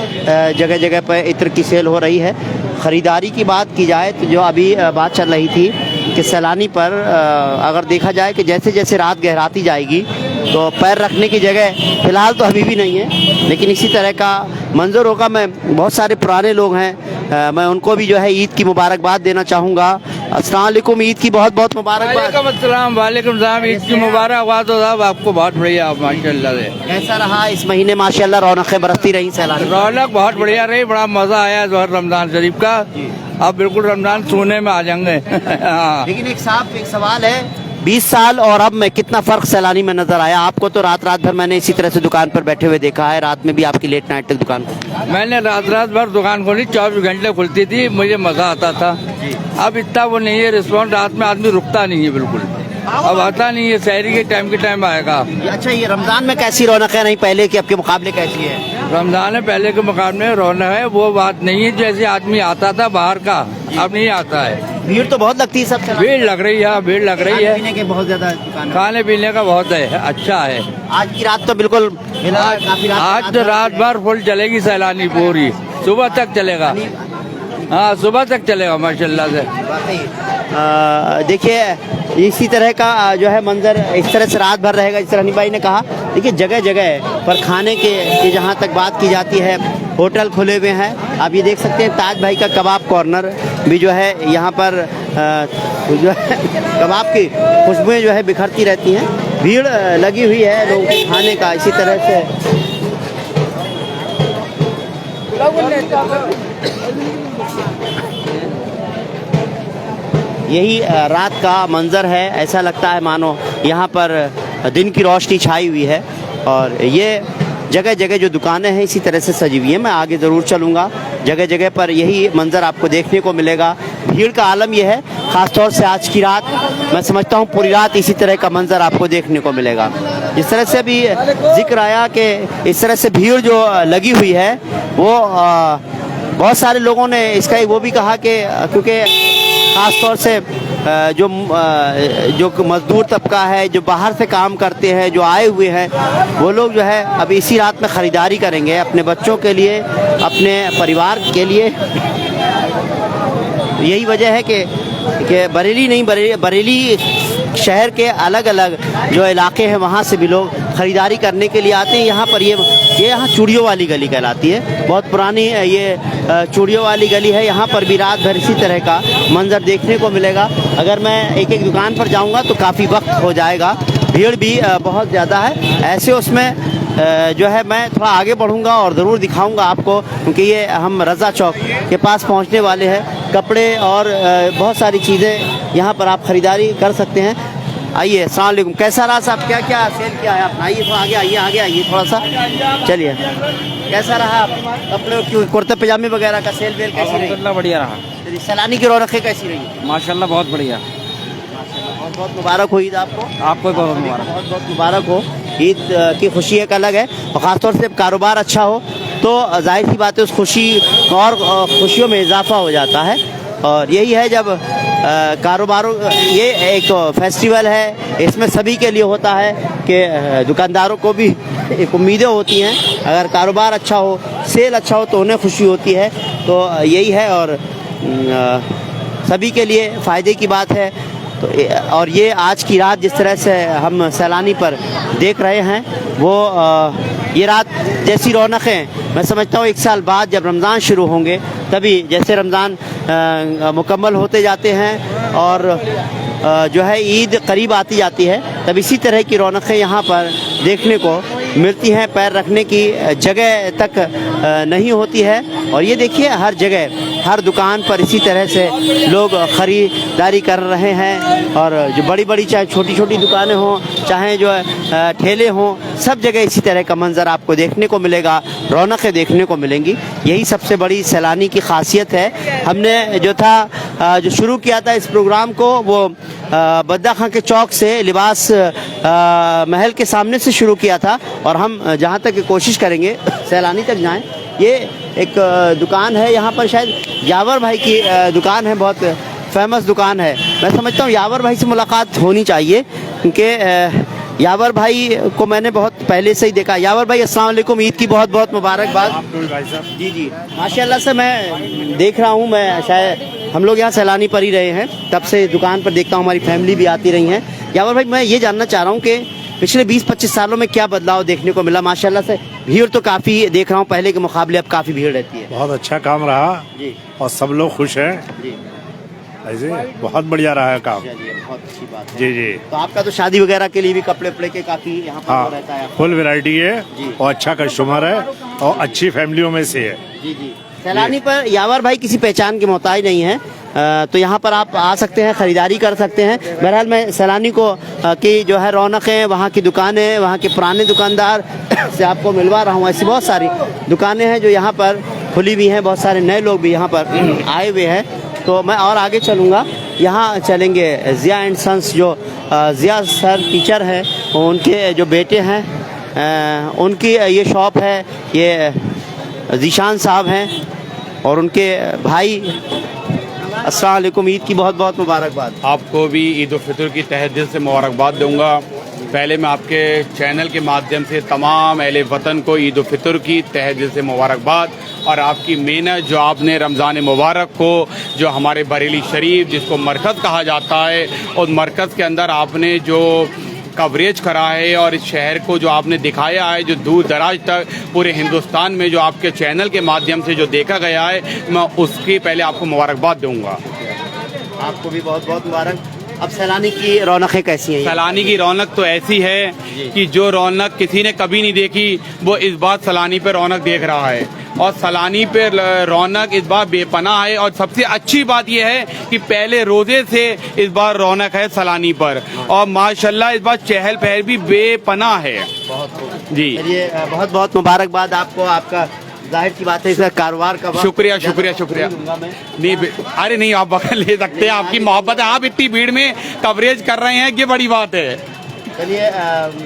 जगह जगह पर इत्र की सेल हो रही है। ख़रीदारी की बात की जाए तो जो अभी बात चल रही थी कि सैलानी पर अगर देखा जाए कि जैसे जैसे रात गहराती जाएगी तो पैर रखने की जगह फ़िलहाल तो अभी भी नहीं है, लेकिन इसी तरह का मंजर होगा। मैं बहुत सारे पुराने लोग हैं, मैं उनको भी जो है ईद की मुबारकबाद देना चाहूँगा। अस्सलाम वालेकुम, ईद की बहुत बहुत मुबारकबाद। वालेकुम सलाम, ईद की मुबारकबाद हो साहब आपको। बहुत बढ़िया माशाल्लाह से। कैसा रहा इस महीने? माशाल्लाह रौनकें बरसती रही सैलानी। रौनक बहुत बढ़िया रही, बड़ा मजा आया जो रमजान शरीफ का। अब बिल्कुल रमजान सोने में आ जाएंगे। लेकिन एक सवाल है, 20 साल और अब में कितना फर्क सैलानी में नजर आया आपको? तो रात भर मैंने इसी तरह से दुकान पर बैठे हुए देखा है, रात में भी आपकी लेट नाइट तक दुकान खुली। मैंने रात भर दुकान खोली, 24 घंटे खुलती थी, मुझे मजा आता था। अब इतना वो नहीं है रिस्पॉन्स, रात में आदमी रुकता नहीं है बिल्कुल। अब आता नहीं है, शहरी के टाइम आएगा। अच्छा, ये रमजान में कैसी रौनक है? नहीं पहले के आपके मुकाबले कैसी है? रमजान में पहले के मुकाबले रौनक है, वो बात नहीं है जैसे आदमी आता था बाहर का, अब नहीं आता है। भीड़ तो बहुत लगती है सब। भीड़ लग रही है, भीड़ लग रही है। पीने के बहुत ज्यादा दुकान, खाने पीने का बहुत है, अच्छा है। आज की रात तो बिल्कुल आज तो रात भर फुल चलेगी सैलानी, पूरी सुबह तक चलेगा। हाँ, सुबह तक चलेगा माशाल्लाह से। देखिए इसी तरह का जो है मंजर इस तरह से रात भर रहेगा, जिस तरह हनी भाई ने कहा। देखिए जगह जगह पर खाने के जहाँ तक बात की जाती है, होटल खुले हुए हैं। आप ये देख सकते हैं ताज भाई का कबाब कॉर्नर भी जो है यहाँ पर जो है कबाब की खुशबुएं जो है बिखरती रहती हैं। भीड़ लगी हुई है लोगों के खाने का इसी तरह से। यही रात का मंजर है, ऐसा लगता है मानो यहाँ पर दिन की रोशनी छाई हुई है। और ये जगह जगह जो दुकानें हैं इसी तरह से सजी हुई हैं। मैं आगे ज़रूर चलूँगा, जगह जगह पर यही मंजर आपको देखने को मिलेगा। भीड़ का आलम यह है, ख़ासतौर से आज की रात मैं समझता हूँ पूरी रात इसी तरह का मंजर आपको देखने को मिलेगा। जिस तरह से अभी जिक्र आया कि इस तरह से भीड़ जो लगी हुई है वो बहुत सारे लोगों ने इसका वो भी कहा कि क्योंकि ख़ास तौर से जो मज़दूर तबका है, जो बाहर से काम करते हैं, जो आए हुए हैं, वो लोग जो है अब इसी रात में ख़रीदारी करेंगे अपने बच्चों के लिए, अपने परिवार के लिए। यही वजह है कि बरेली शहर के अलग अलग जो इलाके हैं वहाँ से भी लोग ख़रीदारी करने के लिए आते हैं। यहाँ पर ये यहाँ चूड़ियों वाली गली कहलाती है, बहुत पुरानी ये चूड़ियों वाली गली है। यहाँ पर भी रात भर इसी तरह का मंजर देखने को मिलेगा। अगर मैं एक एक दुकान पर जाऊँगा तो काफ़ी वक्त हो जाएगा, भीड़ भी बहुत ज़्यादा है। ऐसे उसमें जो है मैं थोड़ा आगे बढ़ूँगा और ज़रूर दिखाऊँगा आपको, क्योंकि ये हम रज़ा चौक के पास पहुँचने वाले हैं। कपड़े और बहुत सारी चीज़ें यहाँ पर आप ख़रीदारी कर सकते हैं। आइए, अस्सलाम वालेकुम। कैसा रहा साहब, क्या क्या सेल किया है आपने? आइए थोड़ा आगे आइए थोड़ा सा, चलिए। कैसा रहा अपने कुर्ते पजामे वगैरह का सेल वेल कैसी रही? बढ़िया रहा। सैलानी की रौनकें कैसी रही? माशाल्लाह बहुत बढ़िया। बहुत बहुत मुबारक हो ईद आपको। आपको बहुत मुबारक। बहुत बहुत मुबारक हो। ईद की खुशी एक अलग है, और ख़ासतौर से कारोबार अच्छा हो तो जाहिर सी बात है उस खुशी और खुशियों में इजाफा हो जाता है। और यही है जब कारोबारों, ये एक फेस्टिवल है, इसमें सभी के लिए होता है कि दुकानदारों को भी एक उम्मीदें होती हैं, अगर कारोबार अच्छा हो, सेल अच्छा हो तो उन्हें खुशी होती है। तो यही है और सभी के लिए फ़ायदे की बात है। तो और ये आज की रात जिस तरह से हम सैलानी पर देख रहे हैं वो ये रात जैसी रौनकें मैं समझता हूँ 1 साल बाद जब रमज़ान शुरू होंगे तभी, जैसे रमज़ान मुकम्मल होते जाते हैं और जो है ईद करीब आती जाती है, तब इसी तरह की रौनकें यहाँ पर देखने को मिलती हैं। पैर रखने की जगह तक नहीं होती है। और ये देखिए हर जगह, हर दुकान पर इसी तरह से लोग ख़रीदारी कर रहे हैं। और जो बड़ी बड़ी चाहे छोटी छोटी दुकानें हों, चाहे जो है ठेले हों, सब जगह इसी तरह का मंज़र आपको देखने को मिलेगा, रौनकें देखने को मिलेंगी। यही सबसे बड़ी सैलानी की खासियत है। हमने जो था जो शुरू किया था इस प्रोग्राम को वो बद्दा खां के चौक से, लिबास महल के सामने से शुरू किया था और हम जहाँ तक कोशिश करेंगे सैलानी तक जाएं। ये एक दुकान है यहाँ पर, शायद यावर भाई की दुकान है, बहुत फेमस दुकान है। मैं समझता हूँ यावर भाई से मुलाकात होनी चाहिए क्योंकि यावर भाई को मैंने बहुत पहले से ही देखा। यावर भाई अस्सलाम वालेकुम, ईद की बहुत बहुत मुबारकबाद। भाई साहब जी जी माशाल्लाह से मैं देख रहा हूँ, मैं शायद हम लोग यहाँ सैलानी पर ही रहे हैं, तब से दुकान पर देखता हूँ, हमारी फैमिली भी आती रही है। यावर भाई मैं ये जानना चाह रहा हूँ कि पिछले 20-25 सालों में क्या बदलाव देखने को मिला? माशाल्लाह से भीड़ तो काफ़ी देख रहा हूँ, पहले के मुकाबले अब काफ़ी भीड़ रहती है। बहुत अच्छा काम रहा जी और सब लोग खुश हैं जी, ऐसे बहुत बढ़िया रहा है काम। चलिए बहुत अच्छी बात है। जी जी तो आपका तो शादी वगैरह के लिए भी कपड़े वपड़े के काफ़ी यहाँ पर हाँ, रहता है। फुल वैरायटी है जी। और अच्छा कस्टमर है और अच्छी फैमिलियों में से है। जी जी सैलानी पर यावर भाई किसी पहचान के मोहताज नहीं है, तो यहाँ पर आप आ सकते हैं, ख़रीदारी कर सकते हैं। बहरहाल मैं सैलानी को की जो है रौनकें, वहाँ की दुकानें, वहाँ के पुराने दुकानदार से आपको मिलवा रहा हूँ। ऐसी बहुत सारी दुकानें हैं जो यहाँ पर खुली हुई हैं, बहुत सारे नए लोग भी यहाँ पर आए हुए हैं। तो मैं और आगे चलूँगा, यहाँ चलेंगे ज़िया एंड सन्स, जो ज़िया सर टीचर हैं, उनके जो बेटे हैं उनकी ये शॉप है। ये ज़ीशान साहब हैं और उनके भाई। अस्सलाम वालेकुम, ईद की बहुत बहुत मुबारकबाद। आपको भी ईद उल फितर की तहे दिल से मुबारकबाद दूंगा। पहले मैं आपके चैनल के माध्यम से तमाम अहले वतन को ईद उल फितर की तहे दिल से मुबारकबाद और आपकी मेहनत जो आपने रमज़ान मुबारक को, जो हमारे बरेली शरीफ जिसको मरकज़ कहा जाता है, और मरकज़ के अंदर आपने जो कवरेज करा है और इस शहर को जो आपने दिखाया है, जो दूर दराज तक पूरे हिंदुस्तान में जो आपके चैनल के माध्यम से जो देखा गया है, मैं उसकी पहले आपको मुबारकबाद दूंगा। आपको भी बहुत बहुत मुबारक। अब सैलानी की रौनकें कैसी हैं? सैलानी की रौनक तो ऐसी है कि जो रौनक किसी ने कभी नहीं देखी वो इस बार सैलानी पे रौनक देख रहा है और सैलानी पे रौनक इस बार बेपनाह है। और सबसे अच्छी बात यह है कि पहले रोजे से इस बार रौनक है सैलानी पर और माशाल्लाह इस बार चहल पहल भी बेपनाह है। जी चलिए बहुत बहुत मुबारकबाद आपको। आपका जाहिर की बात है इसका कारोबार का शुक्रिया शुक्रिया शुक्रिया। नहीं अरे नहीं, आप बगल ले सकते हैं, आपकी मोहब्बत है, आप इतनी भीड़ में कवरेज कर रहे हैं, ये बड़ी बात है। चलिए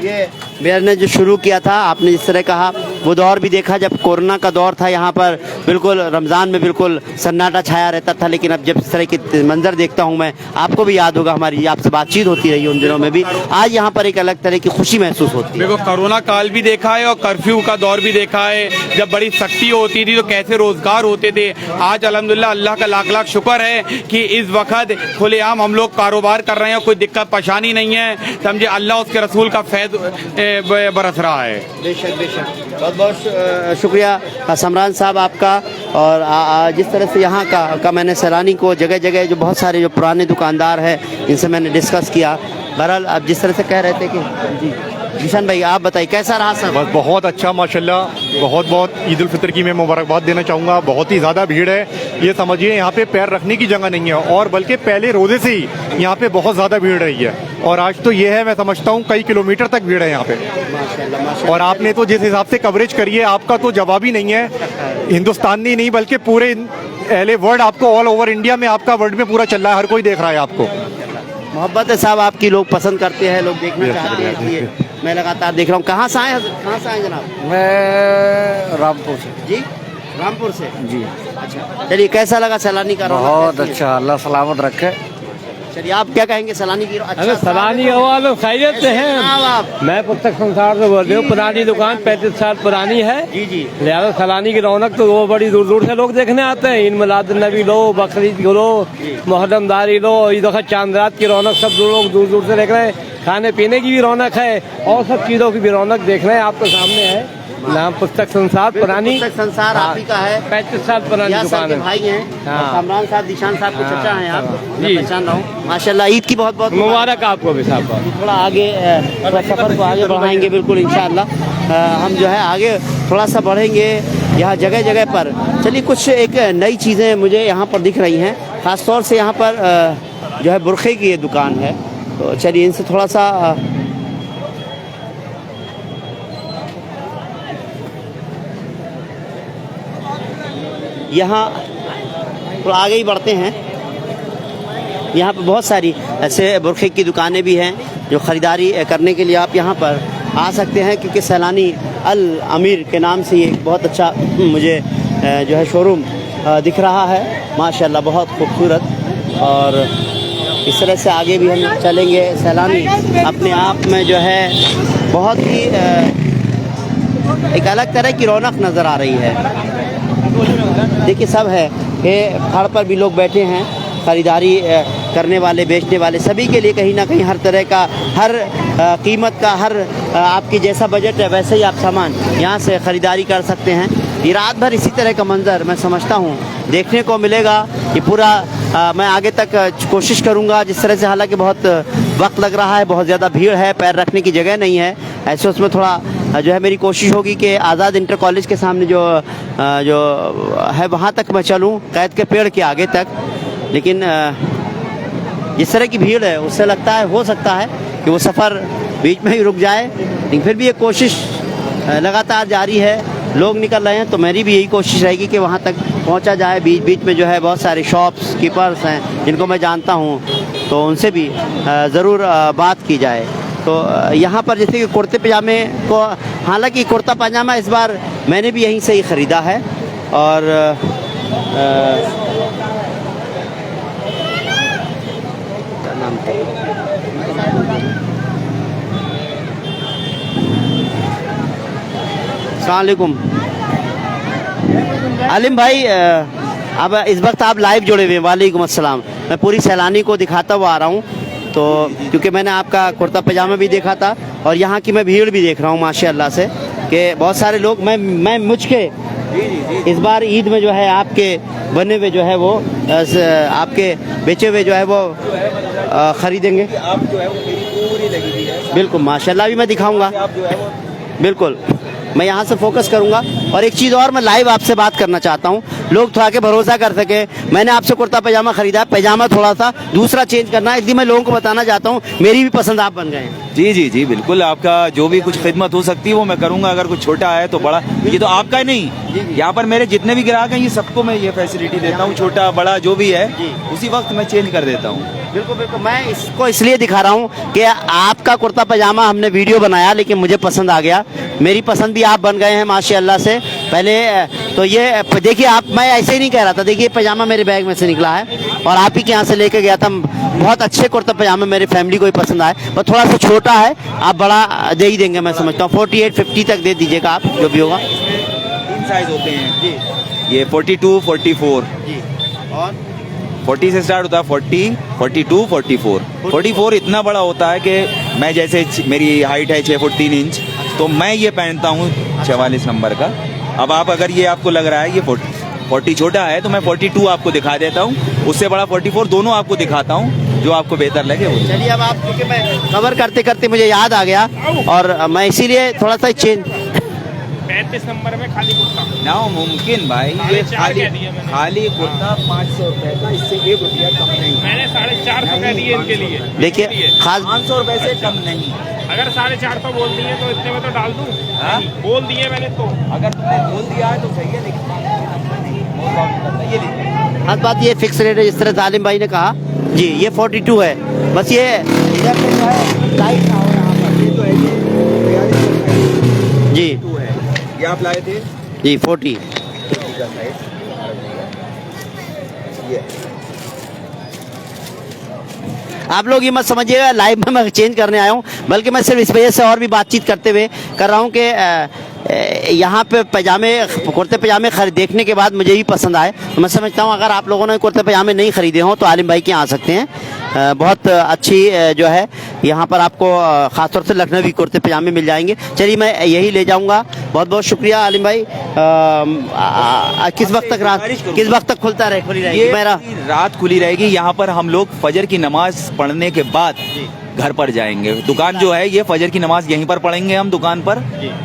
ये मैंने जो शुरू किया था, आपने जिस तरह कहा वो दौर भी देखा जब कोरोना का दौर था, यहाँ पर बिल्कुल रमज़ान में बिल्कुल सन्नाटा छाया रहता था। लेकिन अब जब इस तरह के मंजर देखता हूँ मैं, आपको भी याद होगा, हमारी आपसे बातचीत होती रही उन दिनों में भी, आज यहाँ पर एक अलग तरह की खुशी महसूस होती है। देखो कोरोना काल भी देखा है और कर्फ्यू का दौर भी देखा है, जब बड़ी सख्ती होती थी तो कैसे रोजगार होते थे। आज अल्हम्दुलिल्लाह अल्लाह का लाख लाख शुक्र है कि इस वक्त खुलेआम हम लोग कारोबार कर रहे हैं, कोई दिक्कत परेशानी नहीं है, समझे। अल्लाह उसके रसूल का फैज़ बरस रहा है। बेशक बेशक, बहुत बहुत शुक्रिया समरान साहब आपका। और जिस तरह से यहाँ का मैंने सैलानी को जगह जगह जो बहुत सारे जो पुराने दुकानदार हैं इनसे मैंने डिस्कस किया। बहरहाल आप जिस तरह से कह रहे थे कि जी जिशान भाई आप बताइए कैसा रहा सर? बस बहुत अच्छा माशाल्लाह, बहुत बहुत ईद उल फितर की मैं मुबारकबाद देना चाहूँगा। बहुत ही ज़्यादा भीड़ है, ये समझिए यहाँ पे पैर रखने की जगह नहीं है और बल्कि पहले रोजे से ही यहाँ पे बहुत ज़्यादा भीड़ रही है और आज तो ये है, मैं समझता हूँ कई किलोमीटर तक भीड़ है यहाँ पे। और आपने तो जिस हिसाब से कवरेज करी है, आपका तो जवाब ही नहीं है। हिंदुस्तान ही नहीं बल्कि पूरे अहले वर्ल्ड, आपको ऑल ओवर इंडिया में आपका वर्ल्ड में पूरा चल रहा है, हर कोई देख रहा है आपको। मोहब्बत है साहब आपकी, लोग पसंद करते हैं, लोग देखना चाहते हैं, इसलिए मैं लगातार देख रहा हूँ। कहाँ से आए जनाब? मैं रामपुर से। जी, रामपुर से जी। अच्छा, चलिए कैसा लगा सैलानी का रौनक? बहुत कैसी है? अच्छा, अल्लाह सलामत रखे। चलिए आप क्या कहेंगे सैलानी की? अच्छा, सलानी वालों खैरियत से हैं। जनाब आप? मैं पुस्तक संसार से बोल रही हूँ। पुरानी दुकान 35 साल पुरानी है। जी जी। लिहाजा सलानी की रौनक तो वो बड़ी दूर दूर से लोग देखने आते हैं। ईद मिलाद नबी लो, बकरीद लो, मुहर्रमदारी लो, ईद चांद रात की रौनक सब लोग दूर दूर से देख रहे हैं। खाने पीने की भी रौनक है और सब चीजों की भी रौनक देख रहे हैं। आपके सामने है नाम पुस्तक संसार पुरानी। पुस्तक संसार आप ही का है। 35 साल पुरानी दुकान है। भाई हैं कामरान साहब, दिशान साहब के चचा हैं आप। मैं जी। पहचान रहा हूँ। माशाल्लाह, ईद की बहुत बहुत मुबारक आपको भी साहब। थोड़ा आगे थोड़ा सफर को आगे बढ़ाएंगे बिल्कुल इंशाअल्लाह। हम जो है आगे थोड़ा सा बढ़ेंगे यहाँ जगह जगह पर। चलिए कुछ एक नई चीज़ें मुझे यहाँ पर दिख रही हैं, ख़ास तौर से यहाँ पर जो है बुरखे की ये दुकान है। तो चलिए इनसे थोड़ा सा यहाँ थोड़ा आगे ही बढ़ते हैं। यहाँ पर बहुत सारी ऐसे बुरखे की दुकानें भी हैं जो ख़रीदारी करने के लिए आप यहाँ पर आ सकते हैं, क्योंकि सैलानी अल अमीर के नाम से ये एक बहुत अच्छा मुझे जो है शोरूम दिख रहा है। माशाल्लाह बहुत खूबसूरत। और इस तरह से आगे भी हम चलेंगे। सैलानी अपने आप में जो है बहुत ही एक अलग तरह की रौनक नज़र आ रही है। देखिए सब है कि फड़ पर भी लोग बैठे हैं, ख़रीदारी करने वाले, बेचने वाले, सभी के लिए कहीं ना कहीं हर तरह का, हर कीमत का, हर आपकी जैसा बजट है वैसे ही आप सामान यहाँ से ख़रीदारी कर सकते हैं। ये रात भर इसी तरह का मंजर मैं समझता हूँ देखने को मिलेगा। ये पूरा मैं आगे तक कोशिश करूँगा जिस तरह से, हालांकि बहुत वक्त लग रहा है, बहुत ज़्यादा भीड़ है, पैर रखने की जगह नहीं है। ऐसे उसमें थोड़ा जो है मेरी कोशिश होगी कि आज़ाद इंटर कॉलेज के सामने जो है वहाँ तक मैं चलूँ, कैद के पेड़ के आगे तक। लेकिन जिस तरह की भीड़ है उससे लगता है हो सकता है कि वो सफ़र बीच में ही रुक जाए, लेकिन फिर भी ये कोशिश लगातार जारी है। लोग निकल रहे हैं तो मेरी भी यही कोशिश रहेगी कि वहाँ तक पहुँचा जाए। बीच बीच में जो है बहुत सारे शॉप्स कीपर्स हैं जिनको मैं जानता हूँ, तो उनसे भी ज़रूर बात की जाए। तो यहाँ पर जैसे कि कुर्ते पजामे को, हालांकि कुर्ता पजामा इस बार मैंने भी यहीं से ही ख़रीदा है। और क्या नाम था? अस्सलाम वालेकुम आलिम भाई। अब इस वक्त आप लाइव जुड़े हुए हैं। वालेकुम अस्सलाम। मैं पूरी सैलानी को दिखाता हुआ आ रहा हूँ, तो क्योंकि मैंने आपका कुर्ता पजामा भी देखा था और यहाँ की मैं भीड़ भी देख रहा हूँ माशाल्लाह से कि बहुत सारे लोग, मैं मुझके इस बार ईद में जो है आपके बने हुए जो है वो आपके बेचे हुए जो है वो ख़रीदेंगे। बिल्कुल माशाल्लाह, भी मैं दिखाऊंगा। बिल्कुल मैं यहाँ से फोकस करूँगा। और एक चीज़ और मैं लाइव आपसे बात करना चाहता हूँ, लोग थोड़ा के भरोसा कर सके। मैंने आपसे कुर्ता पजामा ख़रीदा, पजामा थोड़ा सा दूसरा चेंज करना है, इसलिए मैं लोगों को बताना चाहता हूँ मेरी भी पसंद आप बन गए हैं। जी जी जी बिल्कुल, आपका जो भी कुछ खिदमत हो सकती है वो मैं करूँगा। अगर कुछ छोटा है तो बड़ा, ये तो आपका ही नहीं, यहाँ पर मेरे जितने भी ग्राहक हैं ये सबको मैं ये फैसिलिटी देता हूँ। छोटा बड़ा जो भी है उसी वक्त मैं चेंज कर देता हूँ। बिल्कुल बिल्कुल, मैं इसको इसलिए दिखा रहा हूँ कि आपका कुर्ता पजामा हमने वीडियो बनाया लेकिन मुझे पसंद आ गया। मेरी पसंद भी आप बन गए हैं माशाल्लाह से। पहले तो ये देखिए आप, मैं ऐसे ही नहीं कह रहा था, देखिए पजामा मेरे बैग में से निकला है और आप ही के यहाँ से लेके गया था। बहुत अच्छे कुर्ता पजामे मेरे फैमिली को ही पसंद आए, पर थोड़ा सा छोटा है, आप बड़ा दे ही देंगे मैं समझता हूँ। 48-50 तक दे दीजिएगा आप, जो भी होगा। 3 साइज होते हैं जी, ये 42, 44 जी, और 40 से स्टार्ट होता है, 40, 42, 44। 44 इतना बड़ा होता है कि मैं जैसे मेरी हाइट है 6 फुट 3 इंच, तो मैं ये पहनता हूँ 44 नंबर का। अब आप अगर ये आपको लग रहा है ये 40 छोटा है तो मैं 42 आपको दिखा देता हूँ, उससे बड़ा 44 दोनों आपको दिखाता हूँ, जो आपको बेहतर लगे वो। चलिए अब आप, क्योंकि मैं कवर करते करते मुझे याद आ गया और मैं इसीलिए थोड़ा सा चेंज। 35 नंबर में खाली कुर्ता ना मुमकिन भाई, ये खाली कुर्ता 500 रुपए का, इससे 1 रुपया कम नहीं। मैंने 450 कह दिए इनके लिए। देखिए खास 500 रुपए से कम नहीं। अगर 450 बोल दिए तो इतने में तो डाल दूं। बोल दिए मैंने तो, अगर तुमने बोल दिया है तो सही है, लेकिन खास बात ये फिक्स रेट है जिस तरह जालिम भाई ने कहा जी। ये 42 है, बस ये इधर से जो है लाइट ना हो यहाँ पर, ये तो है। जी ये आप लाए थे जी 40। आप लोग ये मत समझिएगा लाइव में मैं चेंज करने आया हूँ, बल्कि मैं सिर्फ इस वजह से और भी बातचीत करते हुए कर रहा हूँ कि यहाँ पे पजामे कुर्ते पजामे देखने के बाद मुझे भी पसंद आए। तो मैं समझता हूँ अगर आप लोगों ने कुर्ते पजामे नहीं खरीदे हों तो आलिम भाई के यहाँ आ सकते हैं। बहुत अच्छी जो है यहाँ पर आपको ख़ासतौर से लखनवी कुर्ते पजामे मिल जाएंगे। चलिए मैं यही ले जाऊँगा। बहुत बहुत शुक्रिया आलिम भाई। किस वक्त तक खुलता रहे खुली रहेगी? ये रात खुली रहेगी। यहाँ पर हम लोग फजर की नमाज पढ़ने के बाद घर पर जाएंगे। दुकान जो है ये फजर की नमाज यहीं पर पढ़ेंगे हम दुकान पर,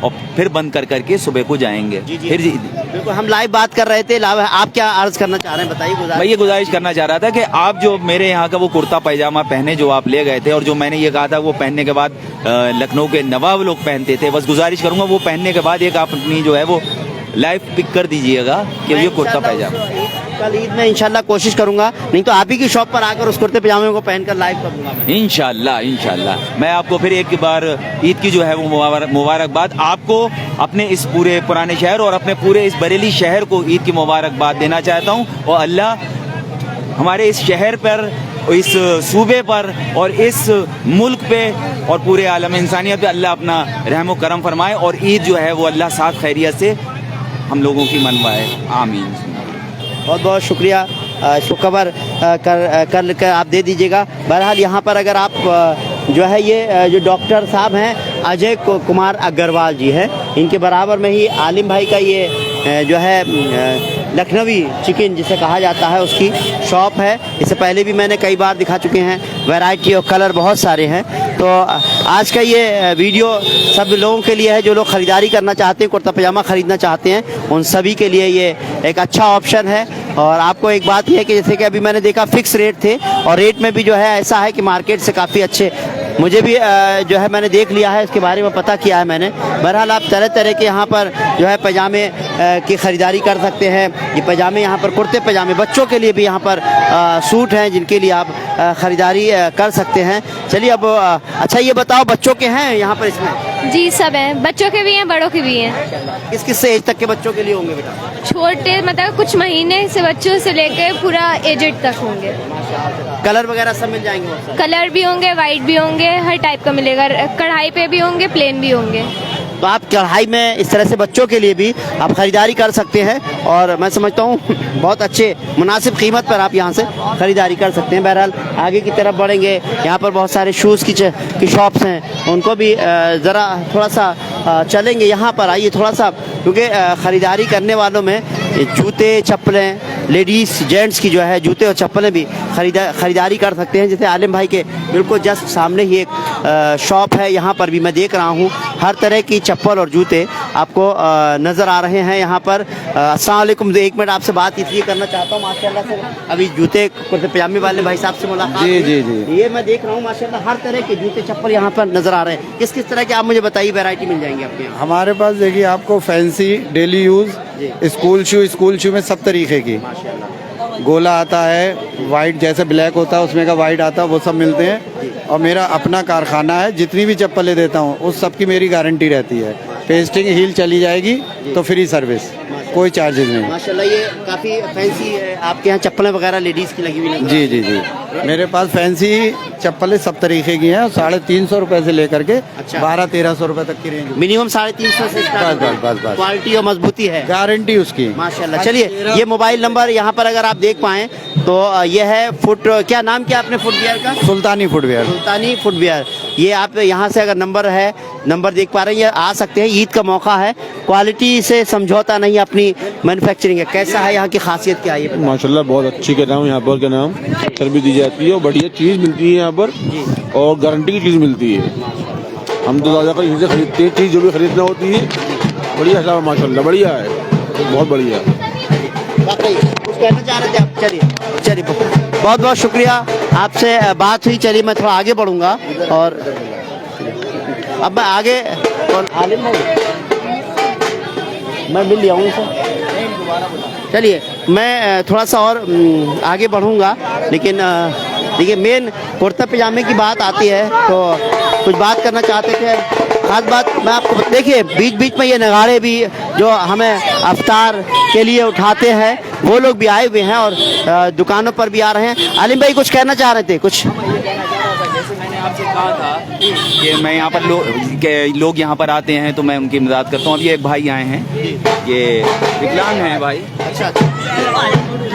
और फिर बंद कर करके सुबह को जाएंगे। फिर बिल्कुल हम लाइव बात कर रहे थे। आप क्या अर्ज करना चाह रहे हैं बताइए। मैं ये गुजारिश करना चाह रहा था कि आप जो मेरे यहाँ का वो कुर्ता पैजामा पहने जो आप ले गए थे, और जो मैंने ये कहा था वो पहनने के बाद लखनऊ के नवाब लोग पहनते थे, बस गुजारिश करूंगा वो पहनने के बाद एक आप अपनी जो है वो लाइव पिक कर दीजिएगा कि ये कुर्ता पैजामा। कल ईद में इंशाल्लाह कोशिश करूंगा, नहीं तो आप ही की शॉप पर आकर उस कुर्ते पजामे को पहनकर लाइव करूंगा मैं। इंशाल्लाह मैं आपको फिर एक बार ईद की जो है वो मुबारकबाद आपको, अपने इस पूरे पुराने शहर और अपने पूरे इस बरेली शहर को ईद की मुबारकबाद देना चाहता हूँ। और अल्लाह हमारे इस शहर पर, इस सूबे पर और इस मुल्क पे और पूरे आलम इंसानियत पे अल्लाह अपना रहम व करम फरमाए, और ईद जो है वो अल्लाह साथ खैरियत से हम लोगों की मनवाए। आमीन। बहुत बहुत शुक्रिया। इसको कवर कर आप दे दीजिएगा। बहरहाल यहाँ पर अगर आप जो है ये जो डॉक्टर साहब हैं अजय कुमार अग्रवाल जी हैं, इनके बराबर में ही आलिम भाई का ये जो है लखनवी चिकन जिसे कहा जाता है उसकी शॉप है। इससे पहले भी मैंने कई बार दिखा चुके हैं। वैरायटी और कलर बहुत सारे हैं। तो आज का ये वीडियो सब लोगों के लिए है जो लोग ख़रीदारी करना चाहते हैं, कुर्ता पजामा ख़रीदना चाहते हैं, उन सभी के लिए ये एक अच्छा ऑप्शन है। और आपको एक बात यह है कि जैसे कि अभी मैंने देखा फिक्स रेट थे, और रेट में भी जो है ऐसा है कि मार्केट से काफ़ी अच्छे, मुझे भी जो है मैंने देख लिया है, इसके बारे में पता किया है मैंने। बहरहाल आप तरह तरह के यहाँ पर जो है पजामे की ख़रीदारी कर सकते हैं। ये पजामे यहाँ पर कुर्ते पजामे, बच्चों के लिए भी यहाँ पर सूट हैं जिनके लिए आप ख़रीदारी कर सकते हैं। चलिए अब अच्छा ये बताओ बच्चों के हैं यहाँ पर इसमें? जी सब हैं, बच्चों के भी हैं बड़ों के भी हैं। किस किस से एज तक के बच्चों के लिए होंगे बेटा? छोटे मतलब कुछ महीने से बच्चों से लेकर पूरा एजेड तक होंगे। कलर वगैरह सब मिल जाएंगे? कलर भी होंगे, वाइट भी होंगे, हर टाइप का मिलेगा। कढ़ाई पे भी होंगे, प्लेन भी होंगे। तो आप कढ़ाई में इस तरह से बच्चों के लिए भी आप ख़रीदारी कर सकते हैं, और मैं समझता हूँ बहुत अच्छे मुनासिब कीमत पर आप यहाँ से ख़रीदारी कर सकते हैं। बहरहाल आगे की तरफ बढ़ेंगे। यहाँ पर बहुत सारे शूज़ की शॉप्स हैं, उनको भी ज़रा थोड़ा सा चलेंगे। यहाँ पर आइए थोड़ा सा, क्योंकि ख़रीदारी करने वालों में जूते चप्पलें, लेडीज़ जेंट्स की जो है जूते और चप्पलें भी ख़रीदारी कर सकते हैं। जैसे आलिम भाई के बिल्कुल जस्ट सामने ही एक शॉप है, यहाँ पर भी मैं देख रहा हूँ हर तरह की चप्पल और जूते आपको नज़र आ रहे हैं यहाँ पर। अस्सलाम वालेकुम। एक मिनट आपसे बात इसलिए करना चाहता हूँ, माशाल्लाह से अभी जूते कुर्ते पजामे वाले भाई साहब से मुलाकात। जी। ये मैं देख रहा हूँ माशाल्लाह हर तरह के जूते चप्पल यहाँ पर नज़र आ रहे हैं। किस किस तरह के आप मुझे बताइए वैरायटी मिल जाएंगी आपके यहाँ? हमारे पास देखिए आपको फैंसी, डेली यूज़, स्कूल शू में सब तरीके की, गोला आता है, वाइट जैसे ब्लैक होता है उसमें का वाइट आता है, वो सब मिलते हैं। और मेरा अपना कारखाना है, जितनी भी चप्पलें देता हूँ उस सब की मेरी गारंटी रहती है। पेस्टिंग हील चली जाएगी तो फ्री सर्विस, कोई चार्जेस नहीं। माशाल्लाह ये काफ़ी फैंसी है आपके यहाँ चप्पलें वगैरह लेडीज़ की लगी हुई? जी। मेरे पास फैंसी चप्पलें सब तरीके की हैं, 350 रुपए से लेकर के 1200-1300 रुपए तक की रेंज। मिनिमम 350 से स्टार्ट? बस। क्वालिटी और मजबूती है, गारंटी उसकी माशाल्लाह। चलिए ये मोबाइल नंबर यहाँ पर अगर आप देख पाएँ तो ये है क्या नाम क्या आपने फुटवियर का? सुल्तानी फुटवियर। ये आप यहाँ से अगर नंबर देख पा रहे हैं, ये आ सकते हैं। ईद का मौका है, क्वालिटी से समझौता नहीं, अपनी मैन्युफैक्चरिंग है। कैसा है यहाँ की खासियत क्या है? माशाल्लाह बहुत अच्छी के नाम यहाँ पर नाम सर्विस दी जाती है और बढ़िया चीज़ मिलती है यहाँ पर, और गारंटी की चीज़ मिलती है। हम तो ज़्यादा यहीं से खरीदते हैं, चीज़ जो भी खरीदना होती है बढ़िया है माशाल्लाह, बढ़िया है, बहुत बढ़िया। कुछ कहना चाह रहे थे आप? चलिए बहुत बहुत शुक्रिया, आपसे बात हुई। चलिए मैं थोड़ा आगे बढ़ूंगा, और अब मैं आगे आलिम मैं मिल लिया हूँ सर। चलिए मैं थोड़ा सा और आगे बढ़ूंगा, लेकिन देखिए मेन कुर्ता पजामे की बात आती है तो कुछ बात करना चाहते थे खास बात मैं आपको देखिए, बीच बीच में ये नगाड़े भी जो हमें अफ्तार के लिए उठाते हैं, वो लोग भी आए हुए हैं और दुकानों पर भी आ रहे हैं। आलिम भाई कुछ कहना चाह रहे थे? कुछ जैसे मैंने आपसे कहा था कि मैं यहाँ पर लोग यहाँ पर आते हैं तो मैं उनकी मदद करता हूँ। अभी एक भाई आए हैं, ये विकलांग हैं भाई। अच्छा,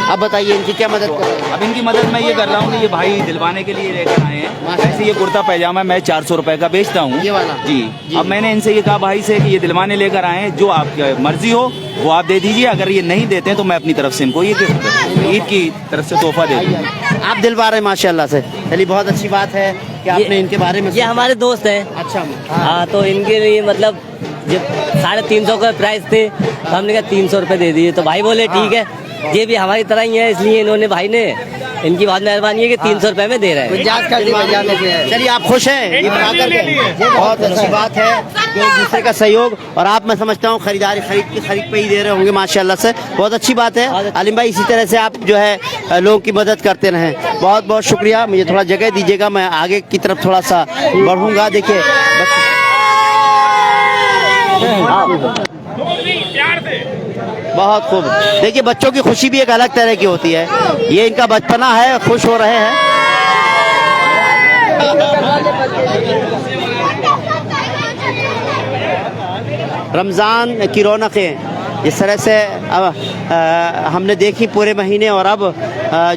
अब बताइए इनकी क्या मदद कर रहे हैं? अब इनकी मदद मैं ये कर रहा हूँ कि ये भाई दिलवाने के लिए लेकर आए हैं। वैसे ये कुर्ता पैजामा मैं 400 रुपए का बेचता हूँ, ये वाला जी। अब मैंने इनसे ये कहा भाई से कि ये दिलवाने लेकर आए हैं, जो आपकी मर्जी हो वो आप दे दीजिए। अगर ये नहीं देते हैं तो मैं अपनी तरफ से इनको ये ईद की तरफ से तोहफा दे दूँगा। आप दिलवा रहे हैं माशाल्लाह से, चलिए बहुत अच्छी बात है कि आपने इनके बारे में। ये हमारे दोस्त हैं। अच्छा, हाँ, तो इनके लिए मतलब जब 350 का प्राइस थे तो हमने कहा 300 रुपए दे दिए, तो भाई बोले ठीक है, ये भी हमारी तरह ही है, इसलिए इन्होंने भाई ने, इनकी बहुत मेहरबानी है कि 300 रुपए में दे रहे हैं। चलिए आप खुश हैं ये बनाकर के? बहुत अच्छी बात है कि एक दूसरे का सहयोग, और आप मैं समझता हूँ खरीद पे ही दे रहे होंगे माशाल्लाह से, बहुत अच्छी बात है। आलिम भाई इसी तरह से आप जो है लोगों की मदद करते रहें, बहुत बहुत शुक्रिया। मुझे थोड़ा जगह दीजिएगा, मैं आगे की तरफ थोड़ा सा बढ़ूंगा। देखिए बहुत खूब, देखिए बच्चों की खुशी भी एक अलग तरह की होती है, ये इनका बचपना है, खुश हो रहे हैं। रमज़ान की रौनकें जिस तरह से हमने देखी पूरे महीने, और अब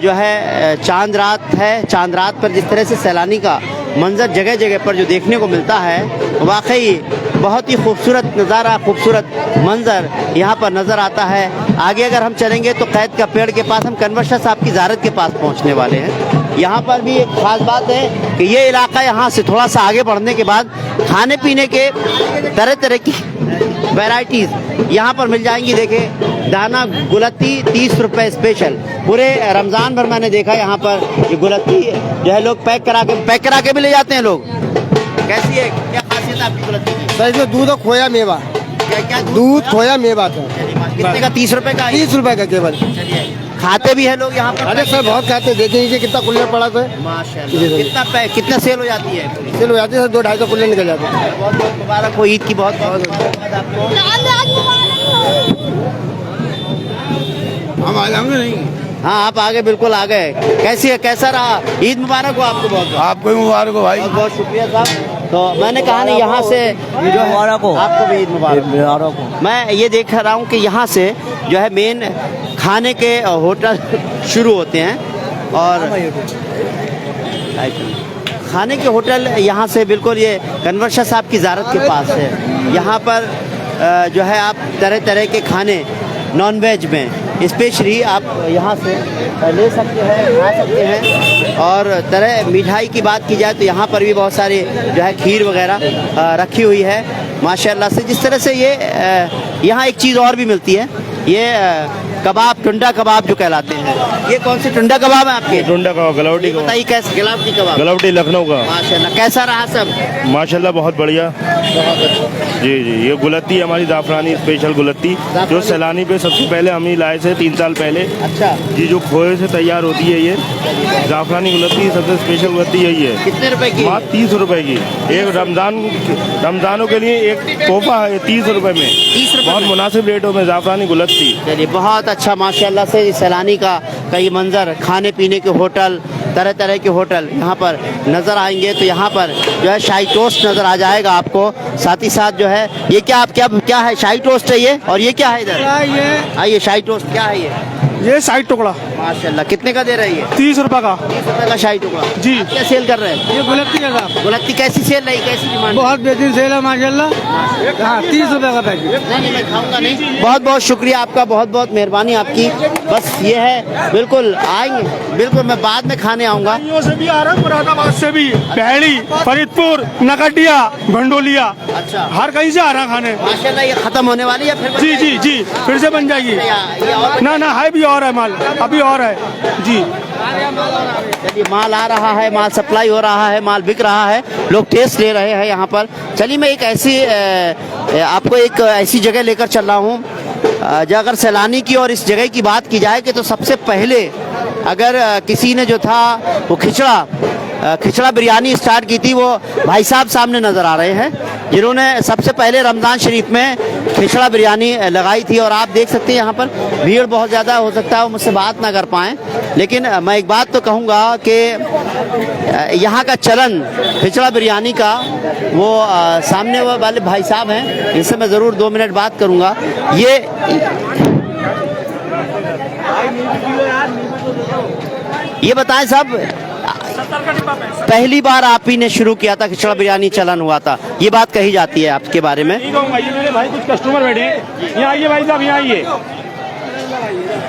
जो है चांद रात है, चांद रात पर जिस तरह से सैलानी का मंजर जगह जगह पर जो देखने को मिलता है, वाकई बहुत ही खूबसूरत नज़ारा, खूबसूरत मंजर यहाँ पर नज़र आता है। आगे अगर हम चलेंगे तो कैद का पेड़ के पास हम कन्वर शाह साहब की ज़ियारत के पास पहुँचने वाले हैं। यहाँ पर भी एक ख़ास बात है कि ये इलाका यहाँ से थोड़ा सा आगे बढ़ने के बाद खाने पीने के तरह तरह की वैरायटीज़ यहाँ पर मिल जाएंगी। देखिए दाना गुलत्ती 30 रुपए स्पेशल, पूरे रमज़ान भर मैंने देखा यहाँ पर ये गुलत्ती जो है लोग पैक करा के भी ले जाते हैं लोग। कैसी है, क्या खासियत है आपकी गुलत्ती की? सर इसमें दूध और खोया मेवा। क्या दूध खोया मेवा था। कितने का? 30 रुपए का? 30 रुपए का केवल। खाते भी है लोग यहाँ पर? अरे सर बहुत खाते हैं, देख लीजिए कितना कुल्लर पड़ा था। माशाल्लाह। कितना सेल हो जाती है? सेल हो जाती है सर, 200-250 कुल्लर निकल जाते हैं। बहुत बहुत मुबारक हो, ईद की बहुत बहुत आपको। हम आ जाएंगे नहीं? हाँ आप आगे, बिल्कुल आ गए। कैसी है, कैसा रहा? ईद मुबारक हो आपको। बहुत आपको भी मुबारक हो भाई। बहुत बहुत शुक्रिया साहब। तो मैंने कहा नहीं, यहाँ से जो है आपको भी ईद मुबारक हो। मैं ये देख रहा हूँ कि यहाँ से जो है मेन खाने के होटल शुरू होते हैं, और खाने के होटल यहाँ से बिल्कुल ये कन्वर शाह साहब की ज़ियारत के पास है। यहाँ पर जो है आप तरह तरह के खाने नॉन वेज में स्पेशली आप यहाँ से ले सकते हैं, खा सकते हैं। और तरह मिठाई की बात की जाए तो यहाँ पर भी बहुत सारी जो है खीर वगैरह रखी हुई है माशाल्लाह से। जिस तरह से ये यहाँ एक चीज़ और भी मिलती है, ये कबाब, टुंडा कबाब जो कहलाते हैं। ये कौन से टुंडा कबाब है आपके? टुंडा कबाब, गलावटी कबाब। बताइए कैसे? गलावटी कबाब, गलावटी लखनऊ का। माशाल्लाह। कैसा रहा सब? माशाल्लाह बहुत बढ़िया, बहुत अच्छा। जी जी। ये गुलत्ती हमारी जाफरानी स्पेशल गुलत्ती, जो सैलानी पे सबसे पहले हम ही लाए थे 3 साल पहले। अच्छा जी, जो खोए से तैयार होती है ये जाफरानी गुलत्ती, सबसे स्पेशल गुलत्ती यही है। कितने रुपए की? मात्र 30 रुपए की। एक रमजानों के लिए एक तोहफा है 30 रुपए में। 30 रुपए बहुत मुनासिब रेटों में जाफरानी गुलत्ती। चलिए बहुत अच्छा माशाल्लाह से सैलानी का कई मंजर, खाने पीने के होटल, तरह तरह के होटल यहाँ पर नज़र आएंगे। तो यहाँ पर जो है शाही टोस्ट नज़र आ जाएगा आपको, साथ ही साथ जो है ये क्या है, शाही टोस्ट है ये, और ये क्या है इधर? आइए, शाही टोस्ट क्या है ये शाही टुकड़ा माशाल्लाह। कितने का दे रही है? 30 रुपए का। 30 रुपए का शाही टुकड़ा जी। क्या सेल कर रहे हैं? ये गुलत्ती है साहब। गुलत्ती कैसी सेल रही, कैसी डिमांड? बहुत बेहतरीन सेल है माशाल्लाह। हाँ 30 रुपए का पैकेट। नहीं मैं खाऊंगा नहीं। बहुत बहुत शुक्रिया आपका, बहुत बहुत मेहरबानी आपकी। बस ये है, बिल्कुल आएंगे, बिल्कुल मैं बाद में खाने आऊँगा। से भी आ रहा है, मुरादाबाद से भी, पहली, फरीदपुर, नकटिया, भंडोलिया, अच्छा हर कहीं से आ रहा खाने। माशाल्लाह। ये खत्म होने वाली है फिर? जी जी जी, फिर से बन जाएगी। ना है भी और है माल, अभी और है जी। चलिए माल आ रहा है, माल सप्लाई हो रहा है, माल बिक रहा है, लोग टेस्ट ले रहे हैं यहाँ पर। चलिए मैं एक ऐसी आपको एक ऐसी जगह लेकर चल रहा हूँ, जो अगर सैलानी की और इस जगह की बात की जाए कि तो सबसे पहले अगर किसी ने जो था वो खिचड़ा खिचड़ा बिरयानी स्टार्ट की थी वो भाई साहब सामने नज़र आ रहे हैं, जिन्होंने सबसे पहले रमज़ान शरीफ में खिचड़ा बिरयानी लगाई थी। और आप देख सकते हैं यहाँ पर भीड़ बहुत ज़्यादा, हो सकता है वो मुझसे बात ना कर पाएँ, लेकिन मैं एक बात तो कहूँगा कि यहाँ का चलन खिचड़ा बिरयानी का, वो सामने वाले भाई साहब हैं, इनसे मैं ज़रूर 2 मिनट बात करूँगा। ये बताएं साहब, पहली बार आप ही ने शुरू किया था खिचड़ा बिरयानी चलन हुआ था, ये बात कही जाती है आपके बारे में? मेरे भाई कुछ कस्टमर बैठे हैं, यहाँ आइए भाई साहब, यहाँ आइए।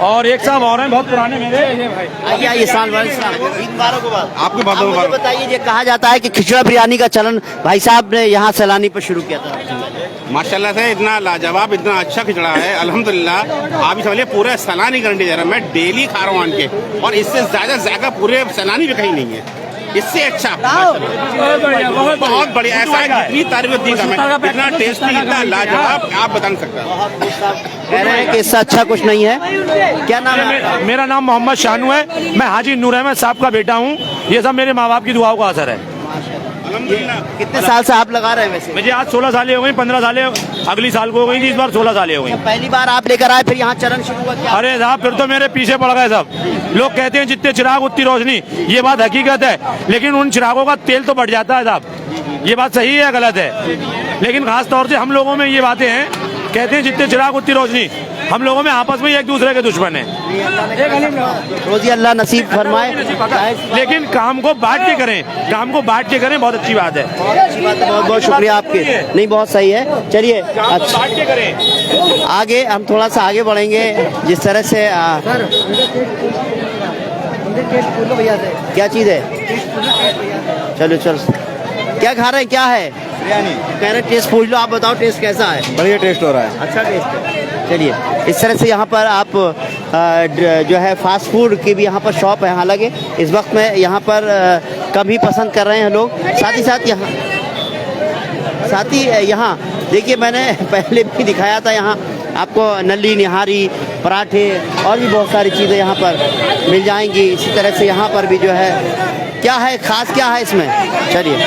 और एक साहब और हैं बहुत पुराने मेरे, आइए आइए, आपके आप मुझे बताइए, ये कहा जाता है कि खिचड़ा बिरयानी का चलन भाई साहब ने यहाँ सैलानी पर शुरू किया था। माशाल्लाह से इतना लाजवाब, इतना अच्छा खिचड़ा है अल्हम्दुलिल्लाह। आप समझिए पूरे सैलानी गारंटी दे रहा, मैं डेली खा रहा हूँ आन के, और इससे ज्यादा जायका पूरे सैलानी भी कहीं नहीं है, इससे अच्छा बहुत बढ़िया। ऐसा है जितनी तारीफ दी हमें, इतना टेस्टी, इतना लाजवाब, आप बता नहीं सकता। कह रहे हैं कि इससे अच्छा कुछ नहीं है। क्या नाम है? मेरा नाम मोहम्मद शानू है, मैं हाजी नूर अहमद साहब का बेटा हूँ। ये सब मेरे माँ बाप की दुआओं का असर है। कितने साल से आप लगा रहे हैं वैसे? मुझे आज 16 सालें हो गई, 15 सालें अगली साल को हो गई थी, इस बार 16 सालें हो गई। पहली बार आप लेकर आए, फिर यहाँ चलन शुरू हुआ क्या? अरे साहब फिर तो मेरे पीछे पड़ गए सब लोग। कहते हैं जितने चिराग उतनी रोशनी, ये बात हकीकत है, लेकिन उन चिरागों का तेल तो बढ़ जाता है साहब। ये बात सही है या गलत है? लेकिन खास तौर से हम लोगों में ये बातें हैं, कहते हैं जितने चिराग उतनी रोशनी, हम लोगों में आपस में एक दूसरे के दुश्मन है। रोजी अल्लाह नसीब फरमाए, लेकिन काम को बांट के करें, काम को बांट के करें, बहुत अच्छी बात है। बहुत बहुत शुक्रिया आपके, नहीं बहुत सही है। चलिए अच्छा, बांट के करें। आगे हम थोड़ा सा आगे बढ़ेंगे, जिस तरह से क्या चीज़ है? चलो चलो, क्या खा रहे हैं, क्या है? बिरयानी कह रहे, टेस्ट पूछ लो, आप बताओ टेस्ट कैसा है? बढ़िया टेस्ट हो रहा है। अच्छा टेस्ट है। चलिए, इस तरह से यहाँ पर आप जो है फास्ट फूड की भी यहाँ पर शॉप है, हालांकि इस वक्त में यहाँ पर कम ही पसंद कर रहे हैं लोग। साथ ही यहाँ देखिए, मैंने पहले भी दिखाया था, यहाँ आपको नली, निहारी, पराठे और भी बहुत सारी चीज़ें यहाँ पर मिल जाएंगी। इसी तरह से यहाँ पर भी जो है, क्या है खास, क्या है इसमें? चलिए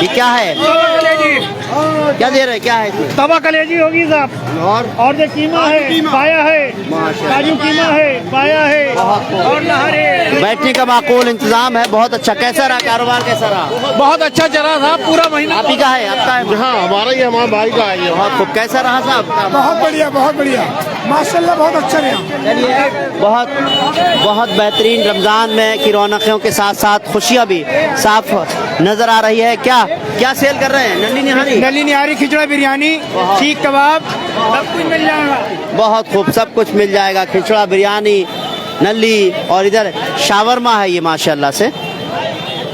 ये क्या है, क्या दे रहे हैं, क्या है इसमें? तवा कलेजी होगी साहब, और जो कीमा है, पाया है, काजू कीमा है, पाया है, और नहरे। बैठने का माकूल इंतजाम है, बहुत अच्छा। कैसा रहा कारोबार, कैसा रहा? बहुत अच्छा चला था पूरा महीना। आप ही का है? आपका है? हाँ हमारा ही, हमारे भाई का है। बहुत खूब। कैसा रहा साहब? बहुत बढ़िया, बहुत बढ़िया, माशाल्लाह, बहुत अच्छा रहा। चलिए, बहुत बहुत बेहतरीन। रमज़ान में की रौनकों के साथ साथ खुशियाँ भी साफ नजर आ रही है। क्या क्या सेल कर रहे हैं? नली निहारी, नली निहारी, खिचड़ा बिरयानी, सीख कबाब, सब कुछ मिल जाएगा। बहुत खूब, सब कुछ मिल जाएगा। खिचड़ा बिरयानी, नली, और इधर शावरमा है ये माशाल्लाह से।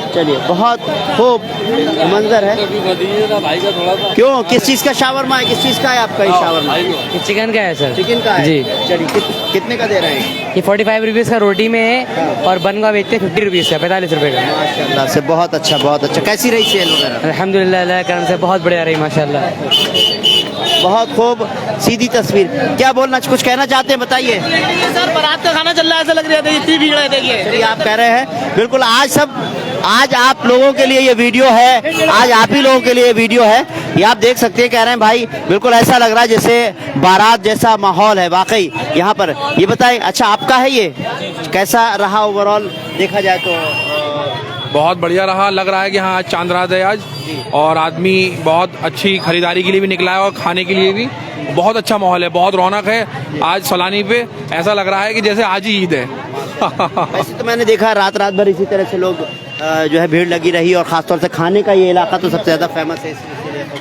चलिए, बहुत खूब मंजर है। क्यों, किस चीज़ का शावरमा है, किस चीज़ का है आपका ये शावरमा? चिकन का है सर। चिकन का है जी। चलिए, कितने का दे रहे हैं? ये 45 रुपीज़ का रोटी में है, और बन का बेचते 50 रुपीज़ का, 45 रुपए का। माशाल्लाह से बहुत अच्छा, बहुत अच्छा। कैसी रही सेल वगैरह? अल्हम्दुलिल्लाह, अल्लाह के करम से बहुत बढ़िया रही माशाल्लाह। बहुत खूब, सीधी तस्वीर। क्या बोलना, कुछ कहना चाहते हैं, बताइए। सर बारात का खाना चल रहा है, ऐसा लग रहा है, इतनी भीड़ है, देखिए। चलिए, आप कह रहे हैं बिल्कुल, आज आप लोगों के लिए ये वीडियो है, आज आप ही लोगों के लिए वीडियो है। ये आप देख सकते हैं, कह रहे हैं भाई, बिल्कुल ऐसा लग रहा है जैसे बारात जैसा माहौल है वाकई यहाँ पर। ये बताएं, अच्छा आपका है ये, कैसा रहा ओवरऑल देखा जाए तो? बहुत बढ़िया रहा, लग रहा है कि हाँ आज चांद रात है आज, और आदमी बहुत अच्छी खरीदारी के लिए भी निकला है, और खाने के लिए भी बहुत अच्छा माहौल है, बहुत रौनक है आज सलानी पे। ऐसा लग रहा है कि जैसे आज ही ईद है। वैसे तो मैंने देखा रात भर इसी तरह से लोग जो है भीड़ लगी रही, और खासतौर से खाने का ये इलाका तो सबसे ज़्यादा फेमस है।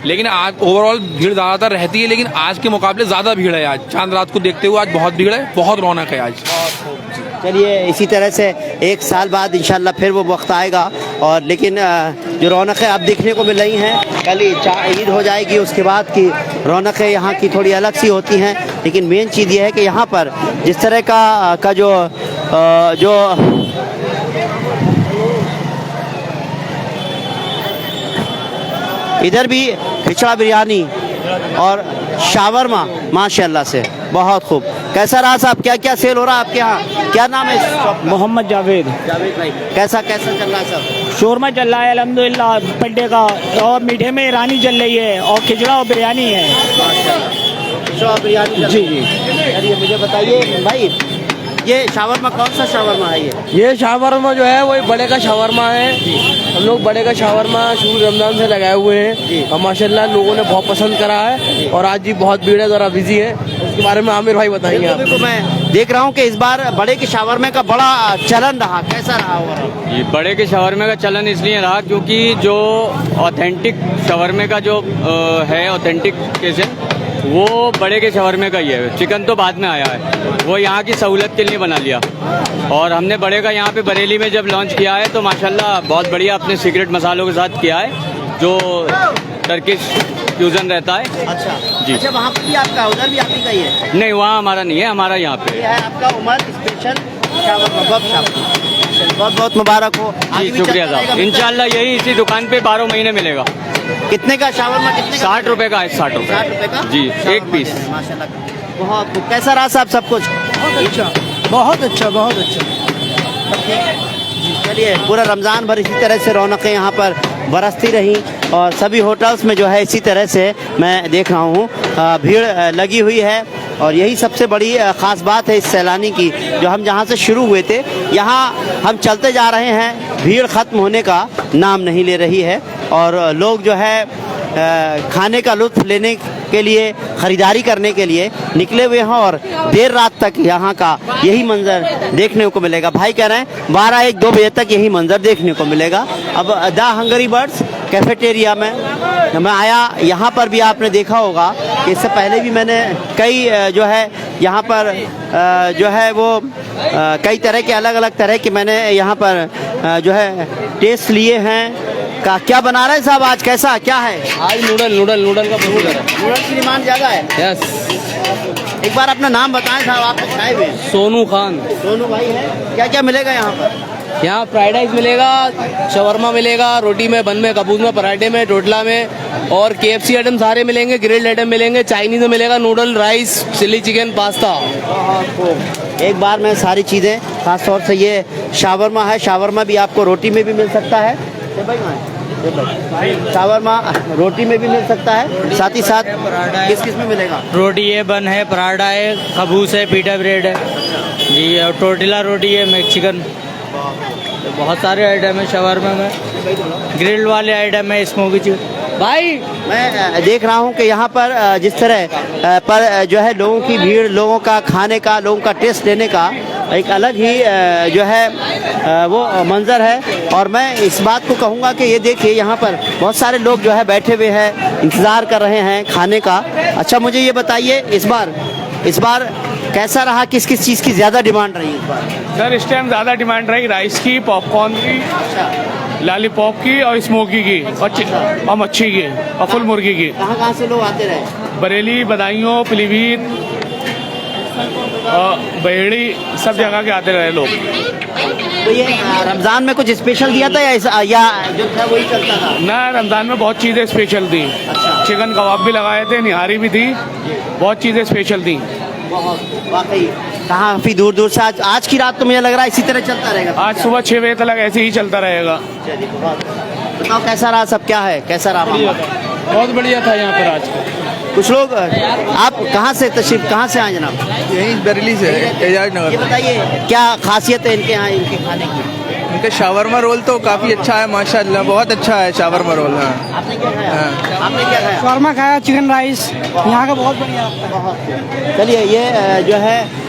लेकिन आज ओवरऑल भीड़ ज़्यादातर रहती है, लेकिन आज के मुकाबले ज़्यादा भीड़ है। आज चांद रात को देखते हुए आज बहुत भीड़ है, बहुत रौनक है आज। चलिए, इसी तरह से एक साल बाद इंशाल्लाह फिर वो वक्त आएगा, और लेकिन जो रौनकें अब देखने को मिल रही हैं, कल ईद हो जाएगी, उसके बाद की रौनकें यहाँ की थोड़ी अलग सी होती हैं। लेकिन मेन चीज़ ये है कि यहाँ पर जिस तरह का जो इधर भी खिचड़ा बिरयानी और शावरमा माशाल्लाह से, बहुत खूब। कैसा रहा साहब, क्या क्या सेल हो रहा है आपके यहाँ? क्या नाम है इस शॉप का? मोहम्मद जावेद। जावेद भाई, कैसा कैसा चल रहा है सब? शोरमा चल रहा है अल्हम्दुलिल्लाह बर्थडे का, और मीठे में ईरानी चल रही है, और खिचड़ा और बिरयानी है। बिरयानी जी जी। चलिए मुझे बताइए भाई, ये शावरमा कौन सा शावरमा है? ये शावरमा जो है वो बड़े का शावरमा है। हम लोग बड़े का शावरमा शुरू रमजान से लगाए हुए हैं और माशाल्लाह लोगों ने बहुत पसंद करा है, और आज भी बहुत भीड़ है, जरा बिजी है, उसके बारे में आमिर भाई बताएंगे। देखो मैं देख रहा हूँ कि इस बार बड़े के शावरमे का बड़ा चलन रहा, कैसा रहा होगा? ये बड़े के शवरमे का चलन इसलिए रहा क्योंकि जो ऑथेंटिक शवरमे का जो है ऑथेंटिकेशन वो बड़े के शवरमे का ही है। चिकन तो बाद में आया है, वो यहाँ की सहूलत के लिए बना लिया। और हमने बड़े का यहाँ पे बरेली में जब लॉन्च किया है तो माशाल्लाह बहुत बढ़िया अपने सीक्रेट मसालों के साथ किया है, जो टर्किश फ्यूजन रहता है। अच्छा जी। अच्छा, वहाँ पे भी आपका, उधर भी आप ही का ही है? नहीं, वहाँ हमारा नहीं है, हमारा यहाँ पे ये है आपका उमर स्पेशल शावरमा बब शावरमा। बहुत बहुत मुबारक हो। जी, शुक्रिया साहब। इंशाल्लाह यही इसी दुकान पे 12 महीने मिलेगा। कितने का शावरमा? कितने का? 60 रुपए का है। 60 रुपए। 60 रुपए का जी, शावरमा एक पीस। दे रहे हैं, माशाल्लाह। बहुत खूब। कैसा रहा साहब सब कुछ? बहुत अच्छा, बहुत अच्छा, बहुत अच्छा। चलिए, पूरा रमज़ान भर इसी तरह से रौनकें यहाँ पर बरसती रहीं, और सभी होटल्स में जो है इसी तरह से मैं देख रहा हूँ भीड़ लगी हुई है। और यही सबसे बड़ी ख़ास बात है इस सैलानी की, जो हम जहाँ से शुरू हुए थे यहाँ हम चलते जा रहे हैं, भीड़ ख़त्म होने का नाम नहीं ले रही है, और लोग जो है खाने का लुत्फ़ लेने के लिए, ख़रीदारी करने के लिए निकले हुए हैं, और देर रात तक यहाँ का यही मंज़र देखने को मिलेगा। भाई कह रहे हैं 12-1-2 बजे तक यही मंज़र देखने को मिलेगा। अब द हंगरी बर्ड्स कैफेटेरिया में मैं आया, यहाँ पर भी आपने देखा होगा कि इससे पहले भी मैंने कई जो है यहाँ पर जो है वो कई तरह के अलग अलग तरह के मैंने यहाँ पर जो है टेस्ट लिए हैं। क्या बना रहे हैं साहब आज, कैसा क्या है? आज नूडल का बहुत है। नूडल की डिमांड ज़्यादा है। यस। एक बार अपना नाम बताएं साहब, आप तो खाए हुए हैं। सोनू खान। सोनू भाई है। क्या क्या मिलेगा यहाँ पर? यहाँ फ्राइड राइस मिलेगा, शवरमा मिलेगा, रोटी में, बन में, कपूस में, पराठे में, टोटला में, और KFC आइटम सारे मिलेंगे, ग्रिल्ड आइटम मिलेंगे, चाइनीज में मिलेगा, noodle, rice, chilli chicken, pasta. एक बार में सारी चीज़ें, खास तौर से ये शावरमा है। शावरमा भी आपको रोटी में भी मिल सकता है, शावरमा रोटी में भी मिल सकता है, साथ ही साथ किस किस में मिलेगा? रोटी है, बन है, पराठा है, खबूस है, पीटा ब्रेड है जी, और टोटिला रोटी है, मैक्सिकन, बहुत सारे आइटम है शवरमा में, ग्रिल्ड वाले आइटम है, स्मोकी चिकन। भाई मैं देख रहा हूँ कि यहाँ पर जिस तरह पर जो है लोगों की भीड़, लोगों का खाने का, लोगों का टेस्ट लेने का एक अलग ही जो है वो मंजर है। और मैं इस बात को कहूँगा कि ये देखिए यहाँ पर बहुत सारे लोग जो है बैठे हुए हैं, इंतज़ार कर रहे हैं खाने का। अच्छा मुझे ये बताइए इस बार कैसा रहा, किस किस चीज़ की ज़्यादा डिमांड रही इस बार? सर इस टाइम ज़्यादा डिमांड रही राइस की, पॉपकॉर्न की, लॉलीपॉप की, और स्मोकी की, और मच्छी की, और फुल मुर्गी की। कहाँ से लोग आते रहे? बरेली, बदायूं, पीलीभीत, बहेड़ी, सब जगह के आते रहे लोग। तो ये रमज़ान में कुछ स्पेशल दिया था या जो था वही चलता था? ना, रमज़ान में बहुत चीज़ें स्पेशल थी। चिकन कबाब भी लगाए थे, निहारी भी थी, बहुत चीज़ें स्पेशल थी। बहुत वाकई काफ़ी दूर दूर से आज की रात तो मुझे लग रहा है इसी तरह चलता रहेगा। आज सुबह 6 बजे तक ऐसे ही चलता रहेगा। बताओ कैसा रहा सब, क्या है, कैसा रहा? बहुत बढ़िया था यहाँ पर आज। कुछ लोग, आप कहाँ से तशरीफ, कहाँ से आए जनाब? यहीं बरेली से, एजाज नगर। ये बताइए क्या खासियत है इनके यहाँ, इनके खाने की? इनका शावरमा रोल तो काफ़ी अच्छा है माशाल्लाह, बहुत अच्छा है शावरमा रोल। हाँ, आपने क्या खाया? आपने क्या खाया? शवरमा खाया, चिकन राइस, यहाँ का बहुत बढ़िया। चलिए, ये जो है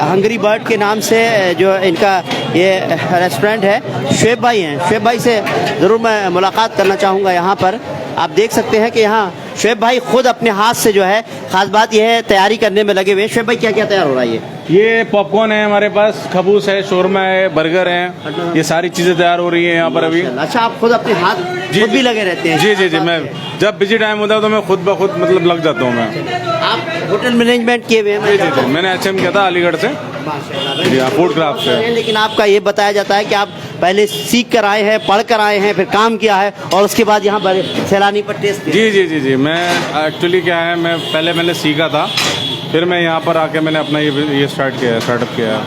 हंगरी बर्ड के नाम से जो इनका ये रेस्टोरेंट है, शुएब भाई हैं। शुएब भाई से ज़रूर मैं मुलाकात करना चाहूँगा यहाँ पर। आप देख सकते हैं कि यहाँ शुएब भाई खुद अपने हाथ से जो है, ख़ास बात यह है तैयारी करने में लगे हुए हैं। शुएब भाई क्या क्या तैयार हो रहा है? ये पॉपकॉर्न है हमारे पास, खबूस है, शोरमा है, बर्गर है, ये सारी चीजें तैयार हो रही हैं यहाँ पर अभी। अच्छा, आप खुद अपने हाथ खुद भी लगे रहते हैं? जी जी जी, मैं जब बिजी टाइम होता है तो मैं खुद ब खुद मतलब लग जाता हूँ मैं। आप होटल मैनेजमेंट किए हुए हैं? जी जी, मैंने HM किया था अलीगढ़ से, जी हाँ, फूड क्राफ्ट से। लेकिन आपका ये बताया जाता है कि आप पहले सीख कर आए हैं, पढ़ कर आए हैं, फिर काम किया है और उसके बाद यहाँ पर सैलानी पर टेस्ट किया। जी जी जी जी, मैं एक्चुअली क्या है, मैंने सीखा था, फिर मैं यहाँ पर आके मैंने अपना ये स्टार्टअप किया।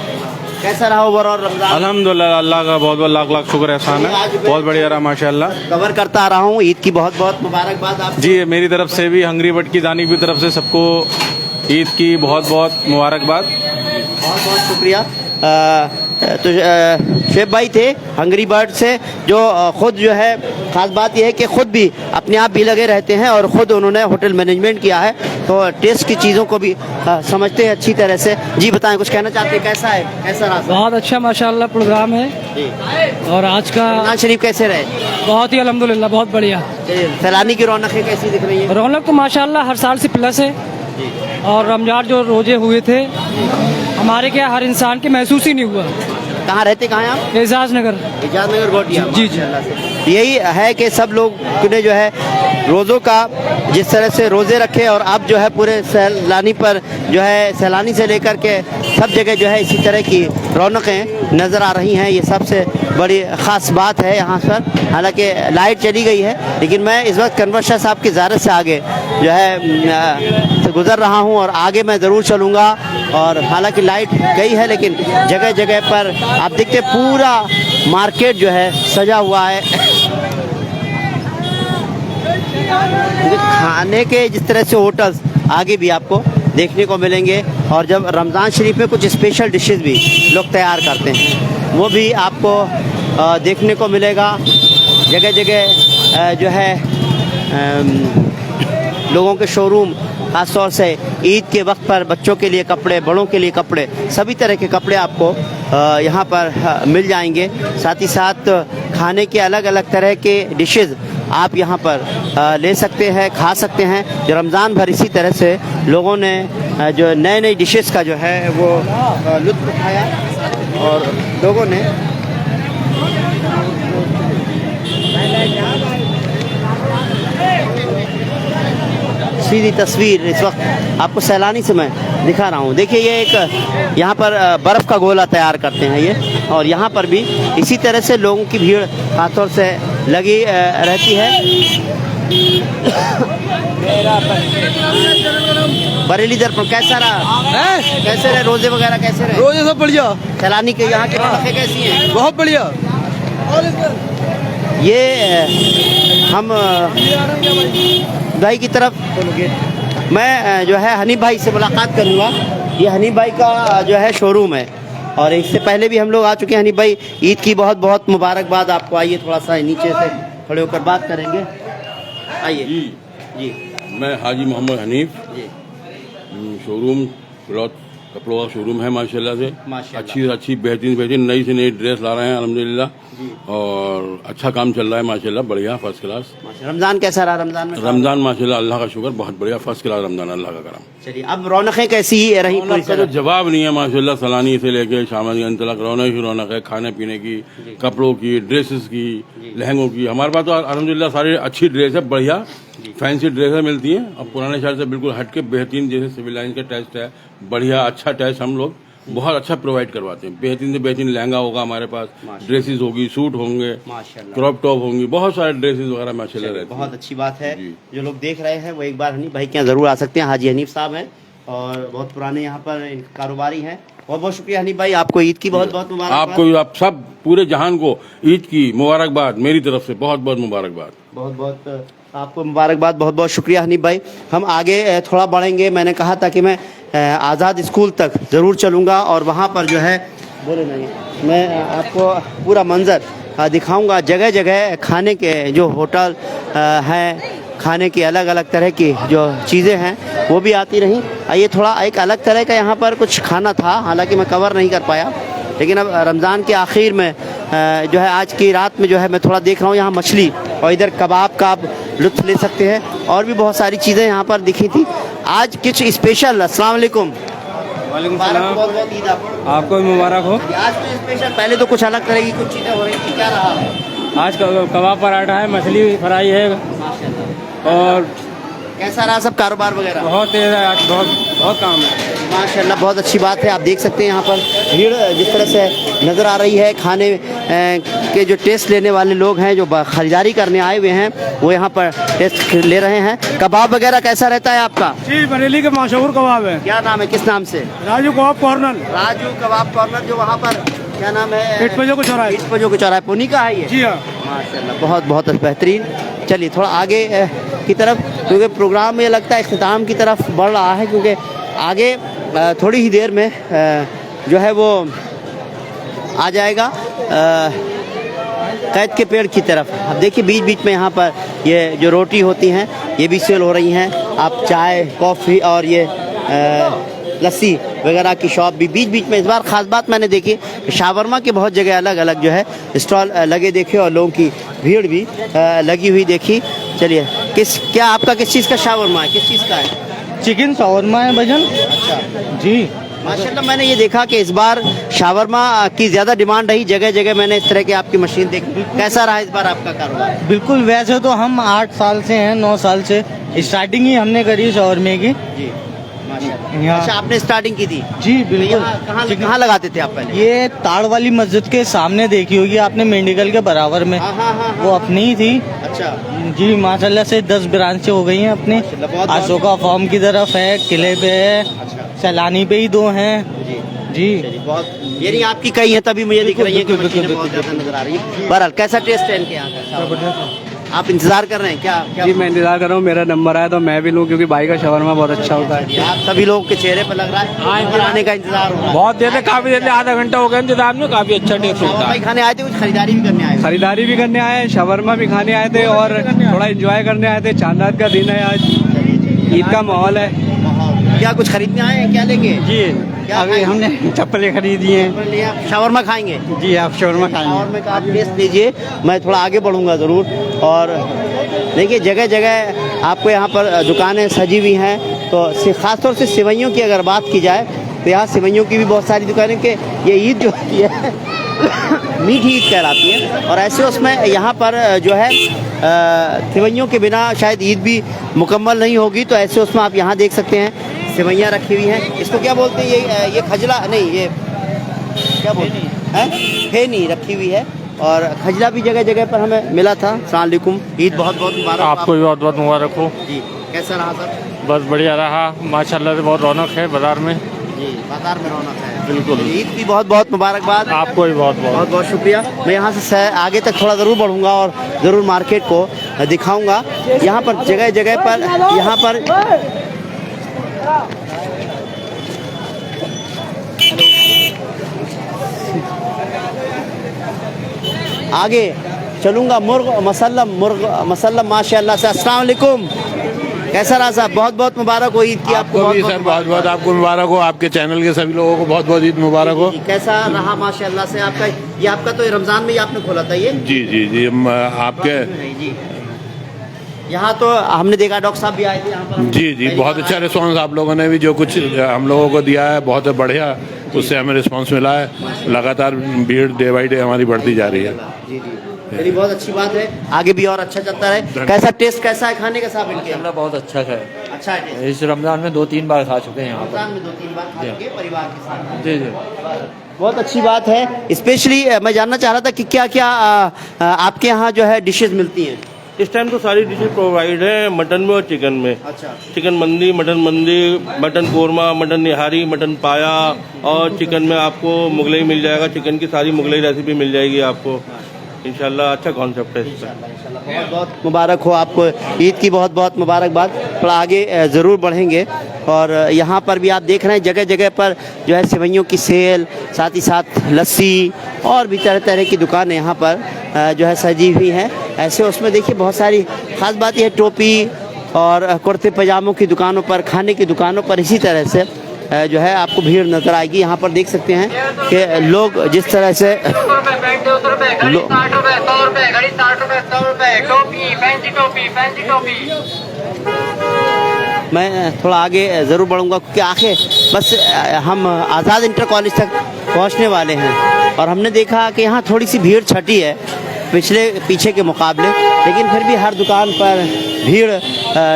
कैसा रहा ओवरऑल रमजान? अल्हम्दुलिल्लाह, अल्लाह का बहुत बहुत लाख लाख शुक्र एहसान है, बहुत बढ़िया रहा माशाल्लाह। कवर करता आ रहा हूँ, ईद की बहुत बहुत मुबारकबाद आप। जी, मेरी तरफ से भी, हंगरी बट की जानिब की तरफ से सबको ईद की बहुत बहुत मुबारकबाद। बहुत बहुत शुक्रिया। तो शेफ भाई थे हंगरी बर्ड से, जो खुद जो है ख़ास बात यह है कि खुद भी अपने आप भी लगे रहते हैं और ख़ुद उन्होंने होटल मैनेजमेंट किया है, तो टेस्ट की चीज़ों को भी समझते हैं अच्छी तरह से। जी बताएं, कुछ कहना चाहते हैं? कैसा है, कैसा रहा? बहुत अच्छा माशाल्लाह प्रोग्राम है जी। और आज का रमजान शरीफ कैसे रहे? बहुत ही अल्हम्दुलिल्लाह बहुत बढ़िया। सैलानी की रौनकें कैसी दिख रही है? रौनक तो माशाल्लाह हर साल से प्लस है, और रमजान जो रोजे हुए थे हमारे क्या हर इंसान के महसूस ही नहीं हुआ। कहाँ रहते, कहाँ हैं आप? एजाज नगर गोटिया। जी जी। यही है कि सब लोग ने जो है रोज़ों का जिस तरह से रोज़े रखे, और अब जो है पूरे सैलानी पर जो है सैलानी से लेकर के सब जगह जो है इसी तरह की रौनकें नज़र आ रही हैं। ये सबसे बड़ी ख़ास बात है यहाँ पर। हालांकि लाइट चली गई है, लेकिन मैं इस वक्त कन्वर शाह साहब की ज़ारत से आगे जो है गुज़र रहा हूँ और आगे मैं ज़रूर चलूँगा। और हालांकि लाइट गई है, लेकिन जगह जगह पर आप देखते पूरा मार्केट जो है सजा हुआ है। खाने के जिस तरह से होटल्स आगे भी आपको देखने को मिलेंगे, और जब रमज़ान शरीफ में कुछ स्पेशल डिशेस भी लोग तैयार करते हैं वो भी आपको देखने को मिलेगा। जगह जगह जो है लोगों के शोरूम, ख़ास तौर से ईद के वक्त पर बच्चों के लिए कपड़े, बड़ों के लिए कपड़े, सभी तरह के कपड़े आपको यहाँ पर मिल जाएंगे। साथ ही साथ खाने के अलग अलग तरह के डिशेज़ आप यहाँ पर ले सकते हैं, खा सकते हैं। जो रमज़ान भर इसी तरह से लोगों ने जो नए नई डिशेज़ का जो है वो लुत्फ़ उठाया, और लोगों ने सीधी तस्वीर इस वक्त आपको सैलानी से मैं दिखा रहा हूँ। देखिए, ये एक यहाँ पर बर्फ़ का गोला तैयार करते हैं ये, और यहाँ पर भी इसी तरह से लोगों की भीड़ खासतौर से लगी रहती है। बरेली दर्पण कैसा रहा? कैसे रहे रोजे वगैरह, कैसे रहे? रोजे सब बढ़िया। सैलानी के यहाँ की रौनकें कैसी हैं? बहुत बढ़िया। ये हम भाई की तरफ मैं जो है हनीफ भाई से मुलाकात करूँगा। ये हनीफ भाई का जो है शोरूम है, और इससे पहले भी हम लोग आ चुके हैं। हनीफ भाई, ईद की बहुत बहुत मुबारकबाद आपको। आइए थोड़ा सा नीचे से खड़े होकर बात करेंगे, आइए। जी, मैं हाजी मोहम्मद हनीफ जी। शोरूम क्लॉथ कपड़ों का शोरूम है माशाल्लाह से। अच्छी बेहतरीन नई से नई ड्रेस ला रहे हैं अल्हम्दुलिल्लाह, और अच्छा काम चल रहा है माशाल्लाह, बढ़िया फर्स्ट क्लास। रमजान कैसा रहा? रमजान में रमजान माशाल्लाह अल्लाह का शुक्र, बहुत बढ़िया फर्स्ट क्लास रमजान, अल्लाह का करम। चलिए, अब रौनकें कैसी रही? तो जवाब नहीं है माशाल्लाह, सलानी से लेके शामन तक रौनक ही रौनक है, खाने पीने की, कपड़ों की, ड्रेसेस की, लहंगों की। हमारे पास तो अल्हम्दुलिल्लाह सारी अच्छी ड्रेस है, बढ़िया फैंसी ड्रेसें मिलती हैं, और पुराने शहर से बिल्कुल हटके बेहतरीन, जैसे सिविल लाइन का टेस्ट है, बढ़िया अच्छा टेस्ट हम लोग बहुत अच्छा प्रोवाइड करवाते हैं। बेहतरीन से बेहतरीन लहंगा होगा हमारे पास, ड्रेसेस होगी, सूट होंगे, क्रॉप टॉप होंगी, बहुत सारे ड्रेसेस वगैरह माशाल्लाह रहते हैं। बहुत अच्छी बात है। जो लोग देख रहे हैं वो एक बार हनीफ भाई के यहाँ जरूर आ सकते हैं। हाजी हनीफ साहब हैं और बहुत पुराने यहाँ पर कारोबारी हैं। बहुत बहुत शुक्रिया हनीफ भाई, आपको ईद की बहुत बहुत मुबारकबाद। आपको, आप सब पूरे जहान को ईद की मुबारकबाद मेरी तरफ से, बहुत बहुत मुबारकबाद। बहुत बहुत आपको मुबारकबाद, बहुत बहुत शुक्रिया हनीफ भाई। हम आगे थोड़ा बढ़ेंगे। मैंने कहा था कि मैं आज़ाद स्कूल तक ज़रूर चलूँगा, और वहाँ पर जो है बोले नहीं, मैं आपको पूरा मंज़र दिखाऊंगा। जगह जगह खाने के जो होटल हैं, खाने की अलग अलग तरह की जो चीज़ें हैं वो भी आती रहीं। ये थोड़ा एक अलग तरह का यहाँ पर कुछ खाना था, हालांकि मैं कवर नहीं कर पाया, लेकिन अब रमज़ान के आखिर में जो है आज की रात में जो है मैं थोड़ा देख रहा हूँ यहाँ मछली और इधर कबाब का आप लुत्फ़ ले सकते हैं, और भी बहुत सारी चीज़ें यहाँ पर दिखी थी। आज कुछ स्पेशल, अस्सलाम वालेकुम, वालेकुम सलाम। बहुत बहुत ईद आपको भी मुबारक हो। आज तो स्पेशल, पहले तो कुछ अलग तरह की कुछ चीज़ें हो रही थी, क्या रहा? आज कबाब पराठा है, मछली फ्राई है और कैसा रहा सब कारोबार वगैरह? बहुत तेज है आज, बहुत काम है माशाल्लाह। बहुत अच्छी बात है। आप देख सकते हैं यहाँ पर भीड़ जिस तरह से नज़र आ रही है। खाने के जो टेस्ट लेने वाले लोग हैं, जो खरीदारी करने आए हुए हैं, वो यहाँ पर टेस्ट ले रहे हैं। कबाब वगैरह कैसा रहता है आपका? जी, बरेली के मशहूर कबाब है। क्या नाम है, किस नाम से? राजू कबाब कॉर्नर। राजू कबाब कॉर्नर, जो वहाँ पर क्या नाम है? इटपजो को चौराहे। इटपजो को चौराहे, पुनी का है ये? जी हाँ। माशाल्लाह, बहुत बहुत बेहतरीन। चलिए थोड़ा आगे की तरफ, क्योंकि प्रोग्राम में लगता है इख्तिताम की तरफ बढ़ रहा है, क्योंकि आगे थोड़ी ही देर में जो है वो आ जाएगा कैद के पेड़ की तरफ। अब देखिए बीच बीच में यहाँ पर ये जो रोटी होती हैं ये भी सेल हो रही हैं। आप चाय, कॉफ़ी और ये लस्सी वगैरह की शॉप भी बीच बीच में। इस बार ख़ास बात मैंने देखी, शावरमा के बहुत जगह अलग अलग जो है स्टॉल लगे देखे और लोगों की भीड़ भी लगी हुई देखी। चलिए, क्या आपका किस चीज़ का शावरमा है, किस चीज़ का है? चिकन शावरमा है भजन। अच्छा जी माशाल्लाह। मैंने ये देखा कि इस बार शावरमा की ज़्यादा डिमांड रही, जगह जगह मैंने इस तरह की आपकी मशीन देखी। कैसा रहा इस बार आपका कारोबार? बिल्कुल, वैसे तो हम 8 साल से हैं, 9 साल से स्टार्टिंग ही हमने करी शावरमे की। जी माशाल्लाह। अच्छा, आपने स्टार्टिंग की थी? जी बिल्कुल। कहाँ लगाते थे आप पहले? ये ताड़ वाली मस्जिद के सामने देखी होगी आपने, मेडिकल के बराबर में। वो अपनी ही थी। अच्छा जी, माशाल्लाह से 10 ब्रांचें हो गई हैं अपने। अशोका फार्म की तरफ है, किले पे है, सैलानी पे ही 2 हैं। जी बहुत, यानी आपकी कई है तभी मुझे दिख रही है कि मशीनें बहुत ज़्यादा नजर आ रही है। बहरहाल कैसा टेस्ट है इनके यहाँ का? आप इंतजार कर रहे हैं क्या? जी मैं इंतजार कर रहा हूँ, मेरा नंबर आया तो मैं भी लूँ, क्योंकि भाई का शवरमा बहुत अच्छा होता है। आप सभी लोगों के चेहरे पर लग रहा है नंबर आने का इंतजार हो रहा है। बहुत देर से, काफी देर से, आधा घंटा हो गया इंतजार में। काफी अच्छा टेस्ट होता है। खाने आए थे, कुछ खरीदारी भी करने आए? खरीदारी भी करने आए, शवरमा भी खाने आए थे और थोड़ा एंजॉय करने आए थे। चांद रात का दिन है आज, ईद का माहौल है। क्या कुछ खरीदने आए हैं, क्या लेंगे? जी अभी हमने चप्पलें खरीदी हैं। शावरमा खाएंगे? जी आप शावरमा खाएंगे। शावरमा का आप टेस्ट लीजिए, मैं थोड़ा आगे बढ़ूंगा ज़रूर। और देखिए जगह जगह आपको यहाँ पर दुकानें सजी हुई हैं। तो ख़ासतौर से सिवैयों की अगर बात की जाए तो यहाँ सिवैयों की भी बहुत सारी दुकानें, के ये ईद जो होती है मीठी ईद कहलाती है, और ऐसे उसमें यहाँ पर जो है सिवैयों के बिना शायद ईद भी मुकम्मल नहीं होगी। तो ऐसे उसमें आप यहाँ देख सकते हैं सिवैयाँ रखी हुई हैं। इसको क्या बोलते हैं? ये खजला नहीं, ये क्या बोलते हैं? फेनी रखी हुई है। और खजला भी जगह जगह पर हमें मिला था। अस्सलाम वालेकुम, ईद बहुत बहुत मुबारक। आपको भी बहुत बहुत मुबारक हो। जी कैसा रहा सर? बस बढ़िया रहा माशाल्लाह से, बहुत रौनक है बाजार में। जी बाजार में रौनक है बिल्कुल। ईद की बहुत बहुत मुबारकबाद। आपको भी बहुत बहुत बहुत बहुत शुक्रिया। मैं यहाँ से आगे तक थोड़ा ज़रूर बढ़ूँगा और ज़रूर मार्केट को दिखाऊँगा। यहाँ पर जगह जगह पर, यहाँ पर आगे चलूँगा। मुर्ग मसल्लम माशाल्लाह से। अस्सलाम वालेकुम, कैसा रहा साहब? बहुत बहुत मुबारक हो ईद की आपको भी सर, बहुत बहुत आपको मुबारक हो। आपके चैनल के सभी लोगों को बहुत बहुत ईद मुबारक हो। कैसा रहा माशाल्लाह से आपका? ये आपका तो रमज़ान में ही आपने खोला था ये? जी जी जी, आपके जी यहाँ तो हमने देखा डॉक्टर साहब भी आए थे यहाँ पर। जी जी, बहुत अच्छा रिस्पांस आप लोगों ने भी जो कुछ हम लोगों को दिया है बहुत बढ़िया, उससे हमें रिस्पांस मिला है। लगातार भीड़ डे बाई डे हमारी बढ़ती जा रही है। जी जी, मेरी बहुत अच्छी बात है, आगे भी और अच्छा चलता रहे। कैसा टेस्ट कैसा है खाने का साहब इनके? बहुत अच्छा है। अच्छा है। इस रमजान में 2-3 बार खा चुके हैं यहाँ पर। रमजान में 2-3 बार खा चुके परिवार के साथ। जी जी, बहुत अच्छी बात है। स्पेशली मैं जानना चाह रहा था कि क्या क्या आपके यहाँ जो है डिशेज मिलती हैं? इस टाइम तो सारी डिशेज प्रोवाइड है, मटन में और चिकन में। अच्छा। चिकन मंदी, मटन कोरमा, मटन निहारी, मटन पाया, और चिकन में आपको मुगलई मिल जाएगा। चिकन की सारी मुगलई रेसिपी मिल जाएगी आपको इंशाल्लाह। अच्छा कॉन्सेप्ट है इसका। बहुत बहुत मुबारक हो आपको, ईद की बहुत बहुत मुबारकबाद। थोड़ा आगे ज़रूर बढ़ेंगे। और यहाँ पर भी आप देख रहे हैं जगह जगह पर जो है सिवैयों की सेल, साथ ही साथ लस्सी और भी तरह तरह की दुकानें यहाँ पर जो है सजी हुई हैं। ऐसे उसमें देखिए बहुत सारी ख़ास बात यह टोपी और कुर्ते पजामों की दुकानों पर, खाने की दुकानों पर इसी तरह से जो है आपको भीड़ नज़र आएगी। यहाँ पर देख सकते हैं कि लोग जिस तरह से मैं थोड़ा आगे ज़रूर बढ़ूँगा क्योंकि आखिर बस हम आज़ाद इंटर कॉलेज तक पहुँचने वाले हैं और हमने देखा कि यहाँ थोड़ी सी भीड़ छटी है पीछे के मुकाबले, लेकिन फिर भी हर दुकान पर भीड़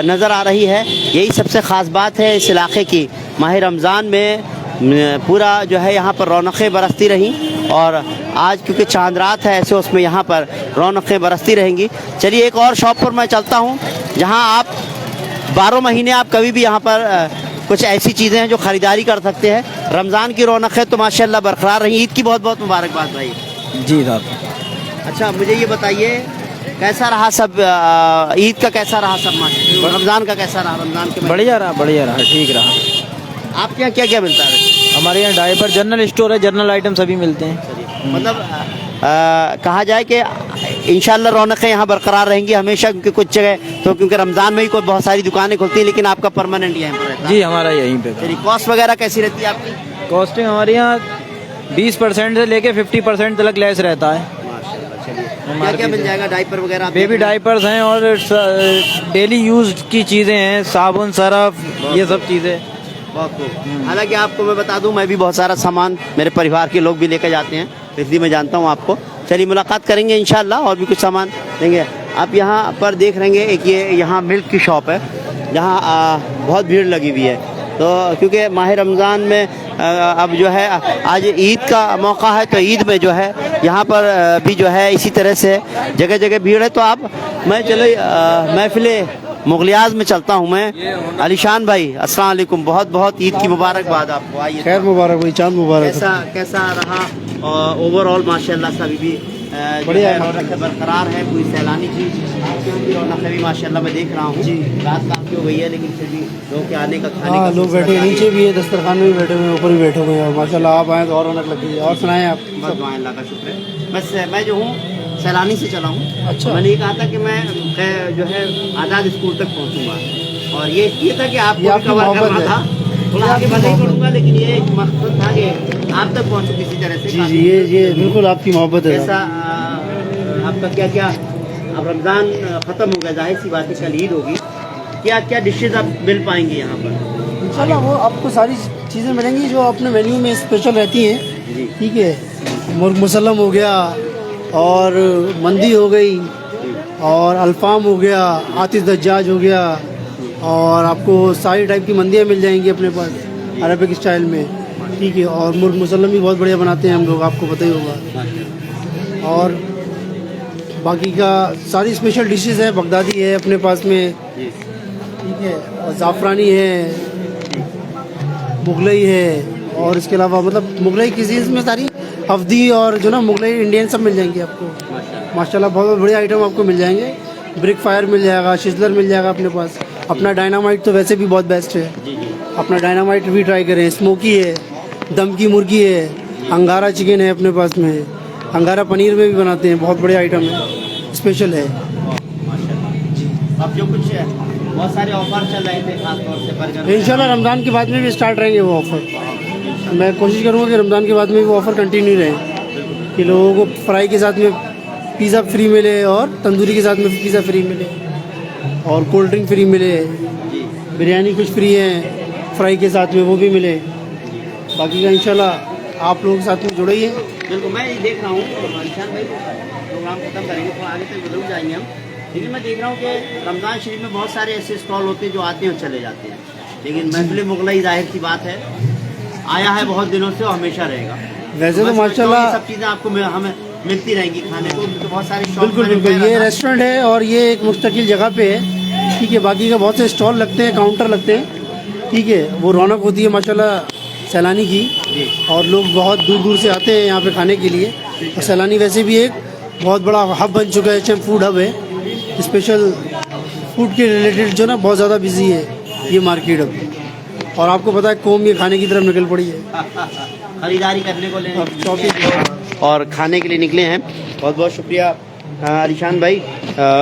नज़र आ रही है। यही सबसे ख़ास बात है इस इलाके की। माह रमज़ान में पूरा जो है यहाँ पर रौनकें बरसती रहीं और आज क्योंकि चांद रात है ऐसे उसमें यहाँ पर रौनकें बरसती रहेंगी। चलिए एक और शॉप पर मैं चलता हूँ जहाँ आप 12 महीने आप कभी भी यहाँ पर कुछ ऐसी चीज़ें हैं जो ख़रीदारी कर सकते हैं। रमज़ान की रौनकें तो माशाल्लाह बरकरार रही। ईद की बहुत बहुत मुबारकबाद भाई। जी साहब। अच्छा मुझे ये बताइए कैसा रहा सब, ईद का कैसा रहा सब, रमज़ान का कैसा रहा? रमज़ान के बढ़िया रहा, ठीक रहा। आपके यहाँ क्या क्या मिलता है? हमारे यहाँ डायपर जनरल स्टोर है, जनरल आइटम सभी मिलते हैं। मतलब कहा जाए कि इंशाल्लाह रौनकें यहाँ बरकरार रहेंगी हमेशा, क्योंकि कुछ जगह तो क्योंकि रमज़ान में ही कोई बहुत सारी दुकानें खुलती हैं, लेकिन आपका परमानेंट यहीं पर रहता है? जी हमारा यहीं पे। चलिए कॉस्ट वगैरह कैसी रहती है आपकी? कॉस्टिंग हमारे यहाँ 20% से लेके 50% तक लेस रहता है। क्या क्या मिल जाएगा? डायपर वगैरह? बेबी डायपर्स हैं और डेली यूज की चीज़ें हैं, साबुन सरफ ये सब चीज़ें। बहुत खूब। हालांकि आपको मैं बता दूं मैं भी बहुत सारा सामान मेरे परिवार के लोग भी लेकर जाते हैं, इसलिए मैं जानता हूं आपको। चलिए मुलाकात करेंगे इंशाल्लाह और भी कुछ सामान लेंगे। आप यहाँ पर देख रहेंगे एक ये यहाँ मिल्क की शॉप है जहाँ बहुत भीड़ लगी हुई है। तो क्योंकि माह रमज़ान में अब जो है आज ईद का मौका है तो ईद में जो है यहाँ पर भी जो है इसी तरह से जगह जगह भीड़ है। तो आप मैं चलो महफिले मुगलियाज में चलता हूँ मैं। अलीशान भाई अस्सलाम वालेकुम, बहुत बहुत ईद की मुबारकबाद आपको। आइए। खैर मुबारक भाई, चांद मुबारक। कैसा रहा ओवरऑल? माशाल्लाह सभी भी बढ़िया रौनकें बरकरार है, कोई सैलानी चीज़ आपके यहाँ की रौनकें भी माशाल्लाह मैं देख रहा हूँ। रात काफ़ी हो गई है लेकिन फिर भी लोग के आने का खाने का लोग बैठे नीचे भी है, दस्तरखान में भी बैठे हुए हैं, ऊपर भी बैठे हुए हैं और माशाल्लाह आप आए तो और रौनक लगी है। और सुनाएं आप? बस अल्लाह का शुक्र है। बस मैं जो हूँ सैलानी से चला हूँ। अच्छा। मैंने ये कहा था कि मैं जो है आज़ाद स्कूल तक पहुँचूँगा और ये था कि आपको कवर करना था, थोड़ा आगे बढ़ ही पड़ूंगा, लेकिन ये एक मकसद था कि आप तक पहुँचूँ किसी तरह से। जी ये बिल्कुल आपकी मोहब्बत है। ऐसा आपका क्या क्या, अब रमज़ान ख़त्म हो गया, जाहिर सी बात है कल ईद होगी, क्या क्या डिशेज आप मिल पाएंगे यहाँ पर? इंशाल्लाह वो आपको सारी चीज़ें मिलेंगी जो अपने मेन्यू में स्पेशल रहती हैं। ठीक है, मुर्ग मुसल्लम हो गया और मंदी हो गई और अल्फाम हो गया, आतिश दज्जाज हो गया और आपको सारी टाइप की मंदियाँ मिल जाएंगी अपने पास अरबिक स्टाइल में। ठीक है, और मुर्ग मुसल्लम भी बहुत बढ़िया बनाते हैं हम लोग, आपको पता ही होगा। और बाकी का सारी स्पेशल डिशेस है, बगदादी है अपने पास में। ठीक है, और ज़ाफ़रानी है, मुगलई है और इसके अलावा मतलब मुगलई किसीज़ में सारी अवधी और जो ना मुगलई इंडियन सब मिल जाएंगे आपको माशाल्लाह। बहुत बढ़िया आइटम आपको मिल जाएंगे। ब्रिक फायर मिल जाएगा, शिजलर मिल जाएगा अपने पास। अपना डायनामाइट तो वैसे भी बहुत बेस्ट है, अपना डायनामाइट भी ट्राई करें। स्मोकी है, दम की मुर्गी है, अंगारा चिकन है अपने पास में, अंगारा पनीर में भी बनाते हैं, बहुत बढ़िया आइटम है, स्पेशल है। अब जो कुछ बहुत सारे ऑफर चल रहे थे खास तौर से बर्गर, इंशाल्लाह रमज़ान के बाद में भी स्टार्ट रहेंगे वो ऑफ़र। मैं कोशिश करूँगा कि रमज़ान के बाद में भी वो ऑफ़र कंटिन्यू रहे कि लोगों को फ्राई के साथ में पिज़्ज़ा फ्री मिले और तंदूरी के साथ में पिज़्ज़ा फ्री मिले और कोल्ड ड्रिंक फ्री मिले, बिरयानी कुछ फ्री है फ्राई के साथ में वो भी मिले। बाकी का इंशाल्लाह आप लोगों के साथ में जुड़े ही हैं। बिल्कुल, मैं ये देख रहा हूँ अलीशान भाई प्रोग्राम ख़त्म करेंगे तो आगे तक जरूर जाएंगे हम, लेकिन मैं देख रहा हूँ कि रमज़ान शरीफ में बहुत सारे ऐसे स्टॉल होते हैं जो आते हैं और चले जाते हैं, लेकिन महफिल मुगलई जाहिर सी बात है आया है बहुत दिनों से और हमेशा रहेगा। वैसे तो माशाल्लाह सब चीज़ें आपको हमें मिलती रहेंगी खाने को, तो बहुत सारे बिल्कुल बिल्कुल ये रेस्टोरेंट है और ये एक मुस्तकिल जगह पे है। ठीक है, बाकी का बहुत से स्टॉल लगते हैं, काउंटर लगते हैं। ठीक है, वो रौनक होती है माशाल्लाह सैलानी की और लोग बहुत दूर दूर से आते हैं यहाँ पे खाने के लिए। और सैलानी वैसे भी एक बहुत बड़ा हब बन चुका है, एचएम फूड हब है, स्पेशल फूड के रिलेटेड जो ना बहुत ज़्यादा बिजी है ये मार्केट अब। और आपको पता है कौम ये खाने की तरफ निकल पड़ी है, खरीदारी करने को शॉपिंग और खाने के लिए निकले हैं। बहुत बहुत शुक्रिया अलीशान भाई,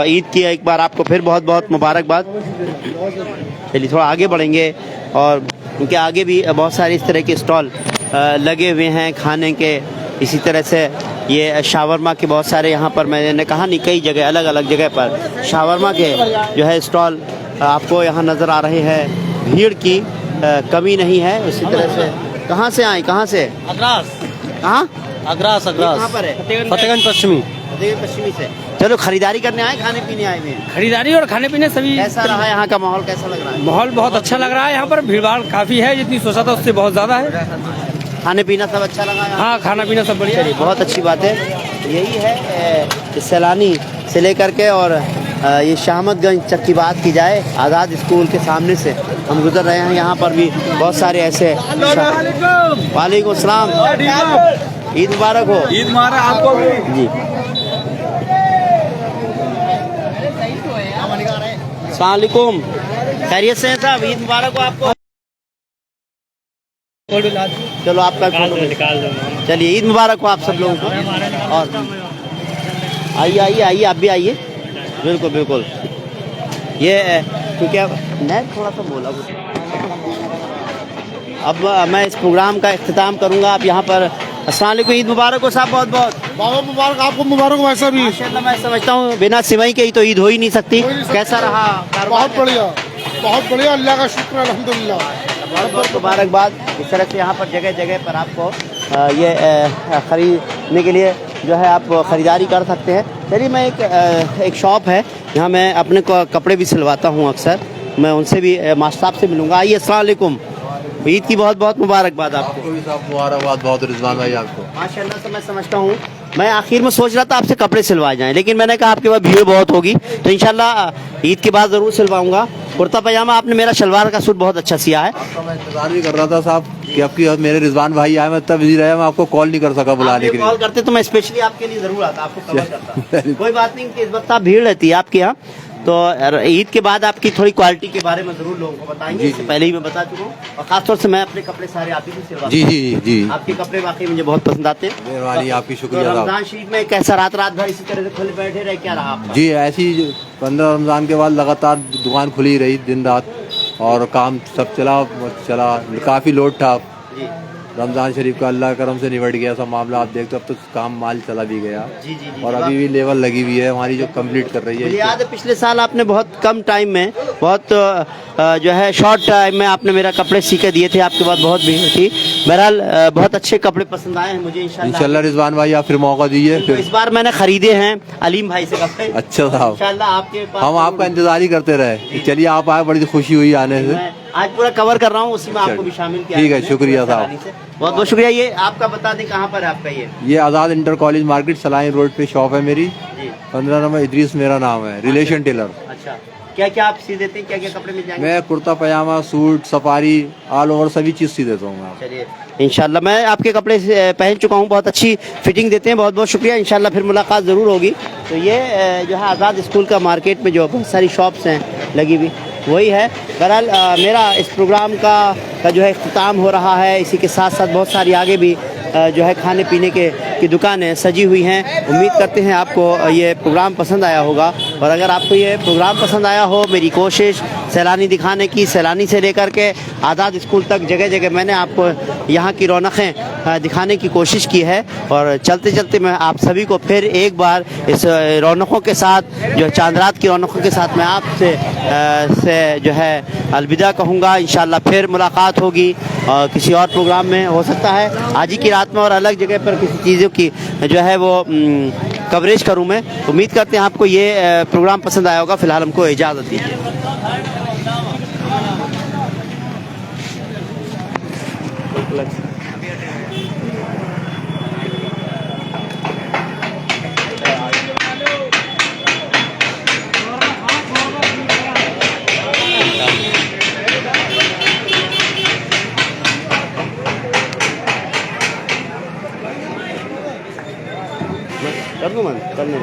ईद की एक बार आपको फिर बहुत बहुत मुबारकबाद। चलिए थोड़ा आगे बढ़ेंगे और क्योंकि आगे भी बहुत सारे इस तरह के स्टॉल लगे हुए हैं खाने के। इसी तरह से ये शावरमा के बहुत सारे यहाँ पर मैंने कहा नहीं कई जगह अलग अलग जगह पर शावरमा के जो है स्टॉल आपको यहाँ नज़र आ रहे हैं। भीड़ की कमी नहीं है। उसी तरह से कहाँ से आए, कहाँ से? अग्रास। कहाँ? अग्रास अग्रास कहाँ पर है? फतेहगंज पश्चिमी। फतेहगंज पश्चिमी से। चलो खरीदारी करने आए, खाने पीने आए हुए हैं? खरीदारी और खाने पीने सभी। कैसा रहा यहाँ का माहौल, कैसा लग रहा है? माहौल बहुत अच्छा लग रहा है। यहाँ पर भीड़ भाड़ काफी है, जितनी सोचा था उससे बहुत ज्यादा है। खाने पीना सब अच्छा लगा? हाँ, खाना पीना सब बढ़िया। चलिए, बहुत अच्छी बात है। यही है सैलानी से लेकर के और ये शाहमदगंज तक की बात की जाए, आज़ाद स्कूल के सामने से हम गुजर रहे हैं। यहाँ पर भी बहुत सारे ऐसे। वालेकुम सलाम, ईद मुबारक हो। ईद मुबारक आपको जी। अस्सलाम वालेकुम, खैरियत से हैं साहब? ईद मुबारक हो आपको। चलो आपका निकाल दो। चलिए, ईद मुबारक हो आप सब लोगों को। और आइए आइए आइए, आप भी आइए। बिल्कुल बिल्कुल। ये क्योंकि अब मैं थोड़ा सा बोला अब मैं इस प्रोग्राम का इख्तिताम करूंगा। आप यहाँ पर अस्सलाम वालेकुम, ईद मुबारक हो साहब। बहुत बहुत मुबारक, आपको मुबारक हो। वैसा भी माशाल्लाह, मैं समझता हूँ बिना सिवई के ही तो ईद हो ही नहीं सकती। कैसा रहा? बहुत बढ़िया, बहुत बढ़िया, अल्लाह का शुक्र है, अल्हम्दुलिल्लाह। बहुत बहुत मुबारकबाद। इस तरह से यहाँ पर जगह जगह पर आपको ये ख़रीदने के लिए जो है आप ख़रीदारी कर सकते हैं। चलिए, मैं एक शॉप है यहाँ मैं अपने कपड़े भी सिलवाता हूँ अक्सर, मैं उनसे भी मास्टर साहब से मिलूँगा। आइए, अस्सलाम वालेकुम, ईद की बहुत बहुत मुबारकबाद आपको। मुबारकबाद बहुत रिजवान भाई आपको। माशाल्लाह से मैं समझता हूँ। मैं आखिर में सोच रहा था आपसे कपड़े सिलवाए जाएं, लेकिन मैंने कहा आपके पास भीड़ बहुत होगी तो इंशाल्लाह ईद के बाद ज़रूर सिलवाऊंगा। कुर्ता पजामा आपने मेरा शलवार का सूट बहुत अच्छा सिया है। मैं इंतजार भी कर रहा था साहब कि आपकी मेरे रिजवान भाई आए, मैं तब बिजी रहा, मैं आपको कॉल नहीं कर सका बुलाने के लिए। कॉल करते तो मैं स्पेशली आपके लिए जरूर आता, आपको कवर करता। कोई बात नहीं कि इस वक्त आप भीड़ रहती है आपके यहाँ, तो ईद के बाद आपकी थोड़ी क्वालिटी के बारे में जरूर लोगों को बताएंगे। इससे पहले ही मैं बता चुका हूँ, और खासतौर से मैं अपने कपड़े सारे आप ही से सिलवाता हूं। जी जी जी, आपके कपड़े वाकई मुझे बहुत पसंद आते हैं। मेहरबानी आपकी, शुक्रिया। तो रमजान शरीफ में कैसा रात भर इसी तरह से खुले बैठे रहे, क्या रहा आपका? जी, ऐसी 15 रमज़ान के बाद लगातार दुकान खुली रही दिन रात, और काम सब चला, काफ़ी लोड था। रमज़ान शरीफ का अल्लाह करम से निबट गया सब मामला। आप देखते अब तो काम माल चला भी गया। जी जी जी, और अभी भी लेवल लगी हुई है हमारी जो कंप्लीट कर रही है। मुझे याद है पिछले साल आपने बहुत कम टाइम में, बहुत जो है शॉर्ट टाइम में आपने मेरा कपड़े सी के दिए थे। आपके बाद बहुत भीड़ थी। बहरहाल बहुत अच्छे कपड़े पसंद आए हैं मुझे। इंशाल्लाह रिजवान भाई आप फिर मौका दीजिए। तो इस बार मैंने खरीदे हैं अलीम भाई से कपड़े। अच्छा साहब, इंशाल्लाह आपके पास हम आपका इंतजार ही करते रहे। चलिए, आप आए, बड़ी खुशी हुई आने से। आज पूरा कवर कर रहा हूँ, उसी में आपको भी शामिल किया। ठीक है, शुक्रिया साहब, बहुत बहुत शुक्रिया। ये आपका बता दें कहाँ पर है आपका? ये आज़ाद इंटर कॉलेज मार्केट सलाई रोड पे शॉप है मेरी। 15 नंबर इदरीस मेरा नाम है, रिलेशन टेलर। अच्छा, क्या क्या आप सी देते हैं, क्या क्या कपड़े मिल जाएंगे? मैं कुर्ता पजामा, सूट, सफारी, ऑल ओवर सभी चीज़ सी देता हूँ। चलिए, इंशाल्लाह मैं आपके कपड़े पहन चुका हूँ, बहुत अच्छी फिटिंग देते हैं। बहुत बहुत शुक्रिया, इंशाल्लाह फिर मुलाकात ज़रूर होगी। तो ये जो है आज़ाद स्कूल का मार्केट में जो बहुत सारी शॉप्स हैं लगी हुई, वही है। बहरहाल मेरा इस प्रोग्राम का जो है इख्तिताम हो रहा है। इसी के साथ साथ बहुत सारी आगे भी जो है खाने पीने की दुकानें सजी हुई हैं। उम्मीद करते हैं आपको ये प्रोग्राम पसंद आया होगा, और अगर आपको ये प्रोग्राम पसंद आया हो, मेरी कोशिश सैलानी दिखाने की, सैलानी से लेकर के आज़ाद स्कूल तक जगह जगह मैंने आपको यहाँ की रौनकें दिखाने की कोशिश की है। और चलते चलते मैं आप सभी को फिर एक बार इस रौनकों के साथ, जो चांद रात की रौनकों के साथ मैं आपसे जो है अलविदा कहूँगा। इंशाल्लाह फिर मुलाकात होगी किसी और प्रोग्राम में, हो सकता है आज ही की रात में और अलग जगह पर किसी चीज़ों की जो है वो कवरेज करूँ मैं। उम्मीद करते हैं आपको ये प्रोग्राम पसंद आया होगा। फ़िलहाल हमको इजाज़त दीजिए। कर दूँ मैं, करने